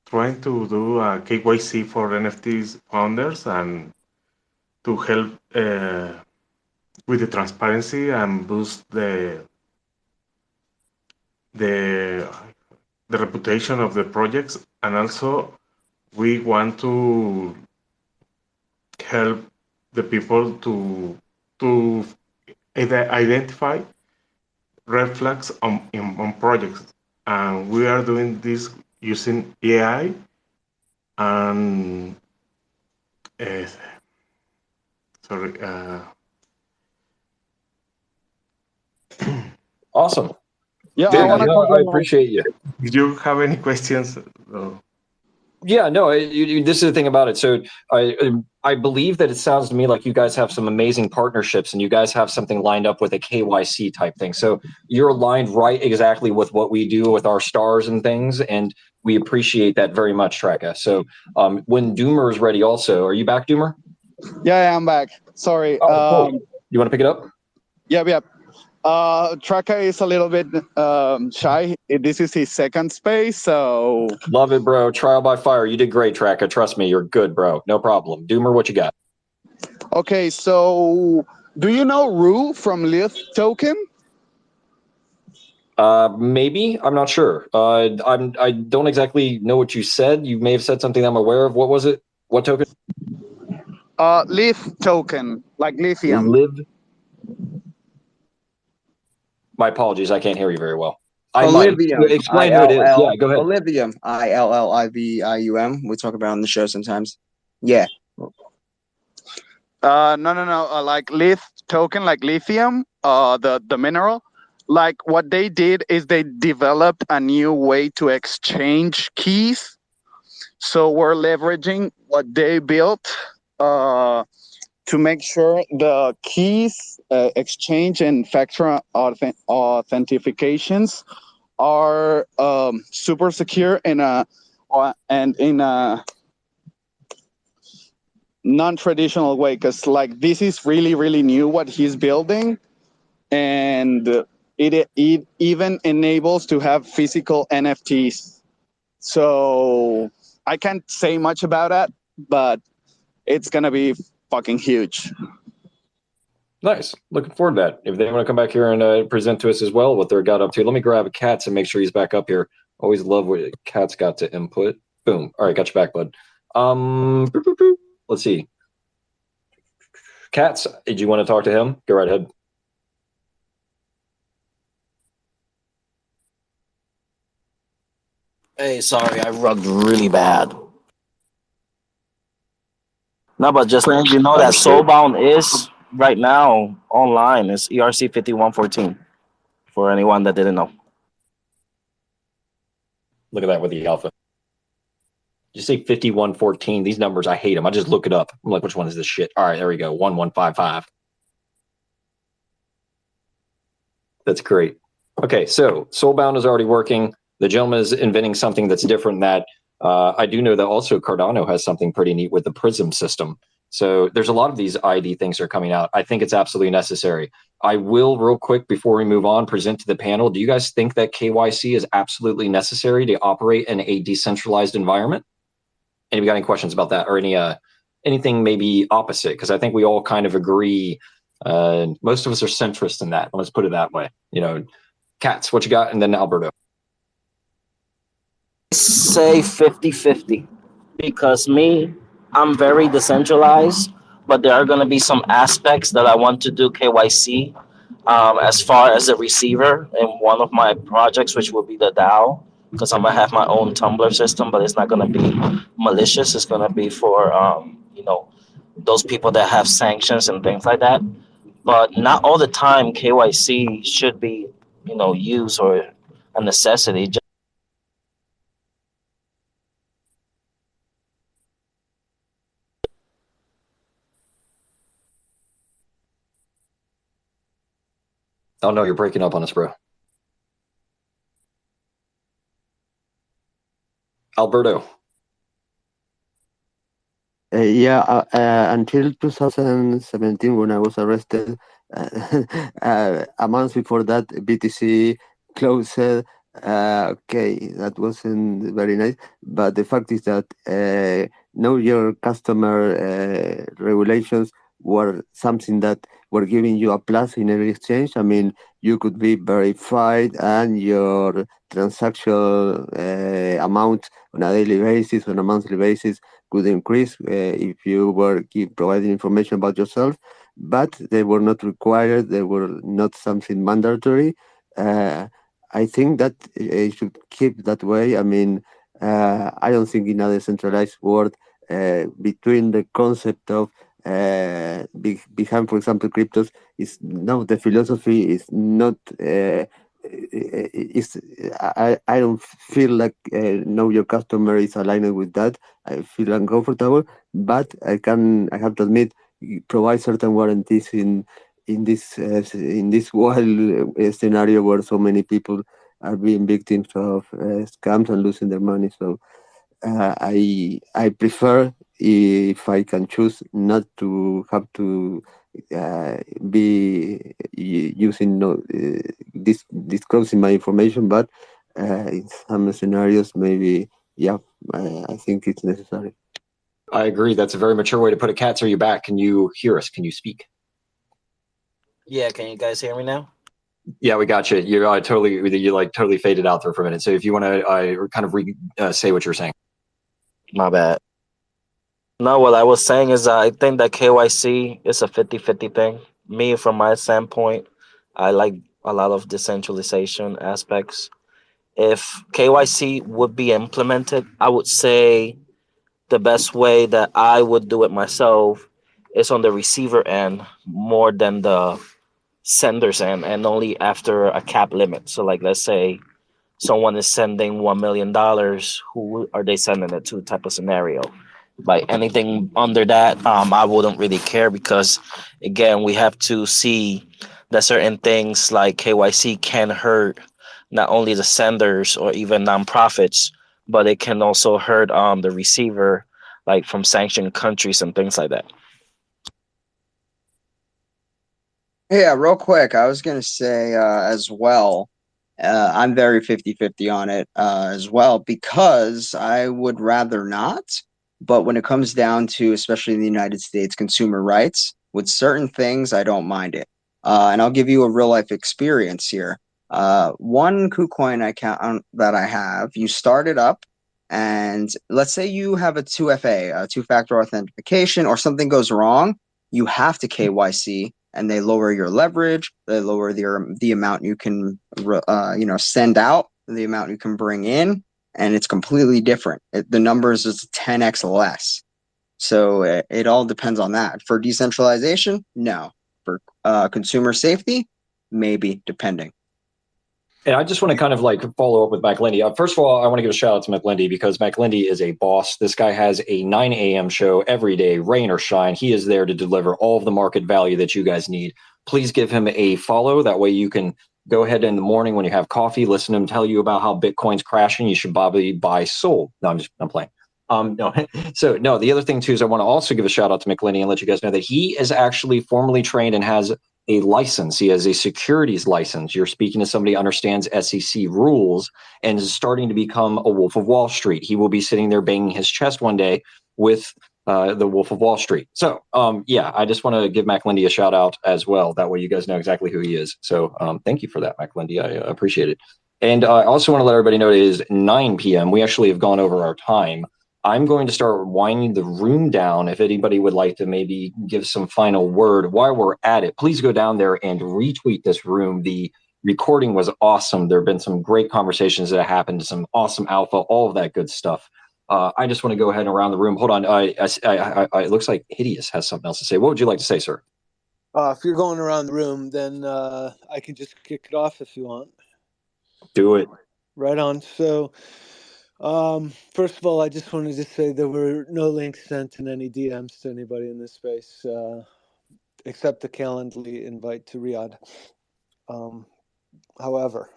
trying to do a KYC for NFTs founders and to help with the transparency and boost the reputation of the projects. And also, we want to help the people to identify red flags on projects. And we are doing this using AI and Awesome. Yeah, Dude, I appreciate you. Did you have any questions? Yeah, no, this is the thing about it. So I believe that it sounds to me like you guys have some amazing partnerships and you guys have something lined up with a KYC type thing. So you're aligned right exactly with what we do with our stars and things. And we appreciate that very much, Traka. So when Doomer is ready also, are you back, Doomer? Yeah, I'm back. Sorry. Oh, cool. You want to pick it up? Yeah. Traka is a little bit shy. This is his second space, so... Love it, bro. Trial by fire. You did great, Traka. Trust me, you're good, bro. No problem. Doomer, what you got? Okay, so do you know Rue from Lith Token? Maybe. I'm not sure. I don't exactly know what you said. You may have said something I'm aware of. What was it? What token? Lith Token, like lithium. My apologies, I can't hear you very well. Olivium. Explain who it is. Yeah, go ahead. Olivium. ILLIVIUM. We talk about it on the show sometimes. Yeah. No. Like Lith Token, like lithium, the mineral. Like what they did is they developed a new way to exchange keys. So we're leveraging what they built to make sure the keys exchange and factor authentications are super secure and in a non-traditional way, because like this is really new what he's building, and it even enables to have physical NFTs. So I can't say much about that, but it's gonna be fucking huge. Nice. Looking forward to that. If they want to come back here and present to us as well what they're got up to, let me grab Katz and make sure he's back up here. Always love what Katz got to input. Boom. All right, got you back, bud. Let's see. Katz, did you want to talk to him? Go right ahead. Hey, sorry, I rugged really bad. No, but just letting you know that Soulbound is right now online. It's ERC 5114 for anyone that didn't know. Look at that with the alpha. Did you say 5114? These numbers, I hate them. I just look it up. I'm like, which one is this shit? All right, there we go. 1155. That's great. Okay, so Soulbound is already working. The gentleman is inventing something that's different than that. I do know that also Cardano has something pretty neat with the Prism system. So there's a lot of these ID things that are coming out. I think it's absolutely necessary. I will, real quick, before we move on, present to the panel. Do you guys think that KYC is absolutely necessary to operate in a decentralized environment? Anybody got any questions about that, or anything maybe opposite? Because I think we all kind of agree. Most of us are centrist in that. Let's put it that way. Katz, what you got? And then Alberto. Say 50-50, because I'm very decentralized, but there are going to be some aspects that I want to do KYC as far as the receiver in one of my projects, which will be the DAO, because I'm going to have my own Tumblr system, but it's not going to be malicious. It's going to be for, those people that have sanctions and things like that. But not all the time KYC should be, used or a necessity. Oh no, you're breaking up on us, bro. Alberto. Until 2017, when I was arrested, a month before that, BTC closed. Okay, that wasn't very nice. But the fact is that know your customer regulations were something that were giving you a plus in every exchange. I mean, you could be verified and your transaction amount on a daily basis, on a monthly basis, could increase if you were providing information about yourself, but they were not required. They were not something mandatory. I think that it should keep that way. I mean, I don't think in a decentralized world, between the concept of behind, for example, cryptos, is no, the philosophy is not. I don't feel like know your customer is aligned with that. I feel uncomfortable, but I have to admit, provide certain warranties in this wild scenario where so many people are being victims of scams and losing their money. So I prefer, if I can choose, not to have to be using disclosing my information, but in some scenarios, maybe, yeah, I think it's necessary. I agree. That's a very mature way to put it. Katz, are you back? Can you hear us? Can you speak? Yeah, can you guys hear me now? Yeah, we got you. You totally faded out there for a minute. So if you want to kind of say what you're saying. My bad. No, what I was saying is I think that KYC is a 50-50 thing. Me, from my standpoint, I like a lot of decentralization aspects. If KYC would be implemented, I would say the best way that I would do it myself is on the receiver end more than the sender's end, and only after a cap limit. So like, let's say someone is sending $1 million, who are they sending it to type of scenario. Like anything under that, I wouldn't really care, because again, we have to see that certain things like KYC can hurt not only the senders or even nonprofits, but it can also hurt the receiver, like from sanctioned countries and things like that. Yeah, real quick, I was going to say as well, I'm very 50-50 on it as well, because I would rather not. But when it comes down to, especially in the United States, consumer rights, with certain things, I don't mind it. And I'll give you a real life experience here. One KuCoin account that I have, you start it up, and let's say you have a 2FA, a two-factor authentication, or something goes wrong, you have to KYC, and they lower your leverage, they lower the amount you can send out, the amount you can bring in, and it's completely different. The numbers is 10x less. So it all depends on that. For decentralization, no. For consumer safety, maybe, depending. And I just want to kind of follow up with McLindy. First of all, I want to give a shout out to McLindy, because McLindy is a boss. This guy has a 9 a.m. show every day, rain or shine. He is there to deliver all of the market value that you guys need. Please give him a follow. That way you can go ahead in the morning when you have coffee, listen to him tell you about how Bitcoin's crashing. You should probably buy Sol. No, I'm playing. No. So no, the other thing too is I want to also give a shout out to McLindy and let you guys know that he is actually formally trained and has a license. He has a securities license. You're speaking to somebody who understands SEC rules and is starting to become a Wolf of Wall Street. He will be sitting there banging his chest one day with the Wolf of Wall Street. So, yeah, I just want to give Mac Lindy a shout out as well. That way you guys know exactly who he is. So thank you for that, Mac Lindy. I appreciate it. And I also want to let everybody know it is 9 p.m. We actually have gone over our time. I'm going to start winding the room down. If anybody would like to maybe give some final word while we're at it, please go down there and retweet this room. The recording was awesome. There have been some great conversations that have happened, some awesome alpha, all of that good stuff. I just want to go ahead and around the room. Hold on. It looks like Hideous has something else to say. What would you like to say, sir? If you're going around the room, then I can just kick it off if you want. Do it. Right on. So, first of all, I just wanted to say there were no links sent in any DMs to anybody in this space, except the Calendly invite to Riyadh. However,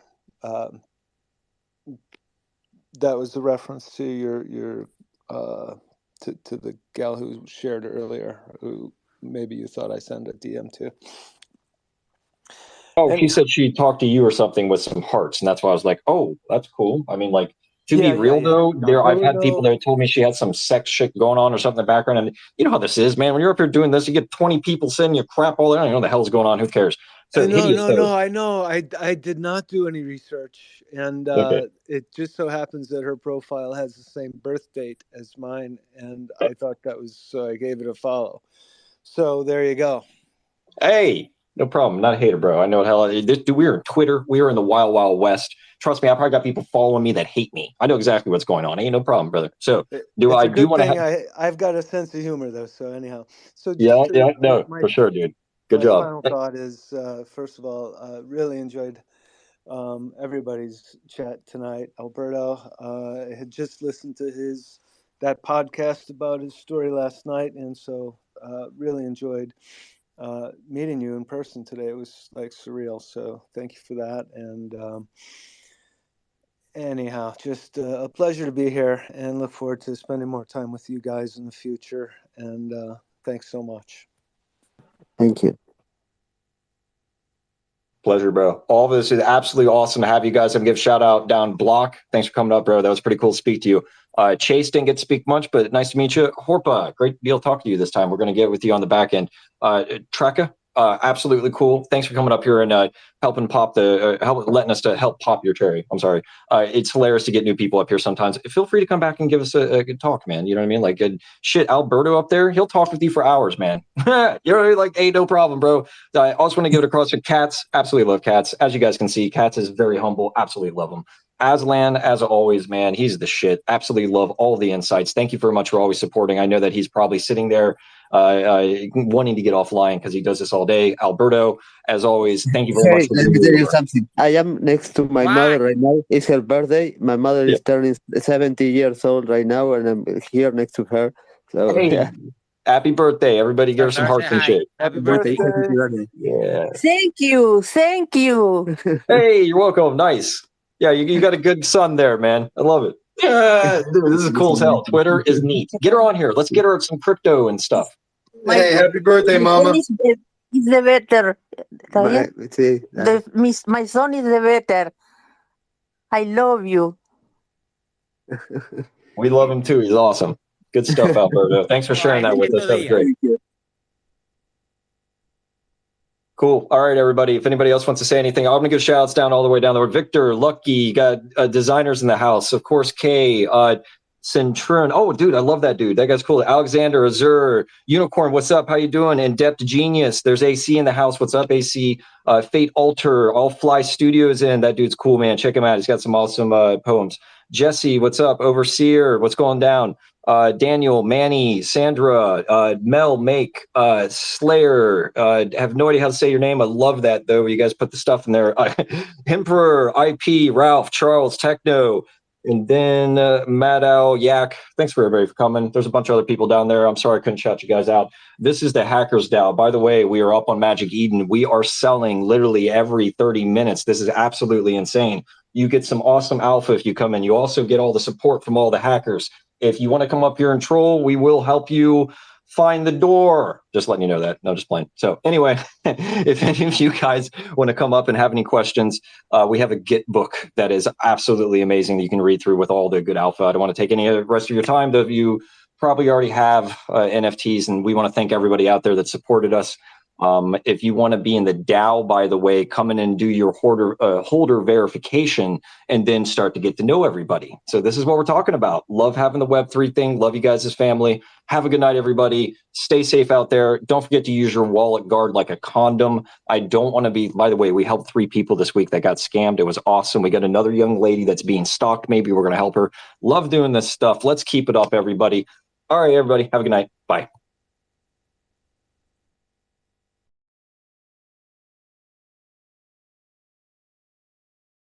that was a reference to your to the gal who shared earlier, who maybe you thought I sent a DM to. Oh, she said she talked to you or something with some hearts, and that's why I was like, "Oh, that's cool." I mean, like, to be real though, I've had people that told me she had some sex shit going on or something in the background, and you know how this is, man. When you're up here doing this, you get 20 people sending you crap all day. I don't know what the hell's going on. Who cares? So No, I know. I did not do any research, and it just so happens that her profile has the same birth date as mine, and I thought that was, so I gave it a follow. So there you go. Hey, no problem. Not a hater, bro. I know what hell. We were in Twitter. We were in the wild, wild west. Trust me, I probably got people following me that hate me. I know exactly what's going on. Ain't no problem, brother. So I do want to have. I've got a sense of humor though. So anyhow, so just for sure, dude. Good job. My final thought is, first of all, really enjoyed everybody's chat tonight. Alberto, I had just listened to that podcast about his story last night, and so really enjoyed meeting you in person today. It was like surreal. So thank you for that. And anyhow, just a pleasure to be here, and look forward to spending more time with you guys in the future. And thanks so much. Thank you. Pleasure, bro. All of this is absolutely awesome to have you guys. I'm going to give a shout out down Block. Thanks for coming up, bro. That was pretty cool to speak to you. Chase didn't get to speak much, but nice to meet you. Horpa, great deal talking to you this time. We're going to get with you on the back end. Treka, absolutely cool. Thanks for coming up here and helping pop letting us to help pop your cherry. I'm sorry. It's hilarious to get new people up here sometimes. Feel free to come back and give us a good talk, man. You know what I mean? Like, shit, Alberto up there, he'll talk with you for hours, man. You're like, hey, no problem, bro. I also want to give it across to Cats. Absolutely love Cats. As you guys can see, Cats is very humble. Absolutely love him. Aslan, as always, man, he's the shit. Absolutely love all the insights. Thank you very much for always supporting. I know that he's probably sitting there wanting to get offline because he does this all day. Alberto, as always, thank you very much. Let me tell you something. I am next to my mother right now. It's her birthday. My mother is turning 70 years old right now, and I'm here next to her. So, hey, happy birthday. Everybody give her some hearts and shit. Happy birthday. Yeah. Thank you. Hey, you're welcome. Nice. Yeah, you got a good son there, man. I love it. Yeah, dude, this is cool as hell. Twitter is neat. Get her on here. Let's get her some crypto and stuff. Hey, happy birthday, Mama. Is the better. My son is the better. I love you. We love him too. He's awesome. Good stuff, Alberto. Thanks for sharing that with us. That was great. Cool. All right, everybody. If anybody else wants to say anything, I'm going to give shout outs down all the way down the road. Victor, Lucky, got designers in the house. Of course, Kay, Centurion. Oh, dude, I love that dude. That guy's cool. Alexander, Azur, Unicorn, what's up? How you doing? In-Depth Genius. There's AC in the house. What's up, AC? Fate Alter, All Fly Studios in. That dude's cool, man. Check him out. He's got some awesome poems. Jesse, what's up? Overseer, what's going down? Daniel, Manny, Sandra, Mel, Make, Slayer, have no idea how to say your name. I love that though. You guys put the stuff in there. Emperor, IP, Ralph, Charles, Techno, and then Maddow, Yak. Thanks for everybody for coming. There's a bunch of other people down there. I'm sorry I couldn't shout you guys out. This is the HackerzDAO. By the way, we are up on Magic Eden. We are selling literally every 30 minutes. This is absolutely insane. You get some awesome alpha if you come in. You also get all the support from all the hackers. If you want to come up here and troll, we will help you find the door. Just letting you know that. No, just playing. So anyway, if any of you guys want to come up and have any questions, we have a Git book that is absolutely amazing that you can read through with all the good alpha. I don't want to take any of the rest of your time. You probably already have NFTs, and we want to thank everybody out there that supported us. If you want to be in the DAO, by the way, come in and do your holder verification and then start to get to know everybody. So this is what we're talking about. Love having the Web3 thing. Love you guys as family. Have a good night, everybody. Stay safe out there. Don't forget to use your wallet guard like a condom. I don't want to be, by the way, we helped 3 people this week that got scammed. It was awesome. We got another young lady that's being stalked. Maybe we're going to help her. Love doing this stuff. Let's keep it up, everybody. All right, everybody. Have a good night. Bye.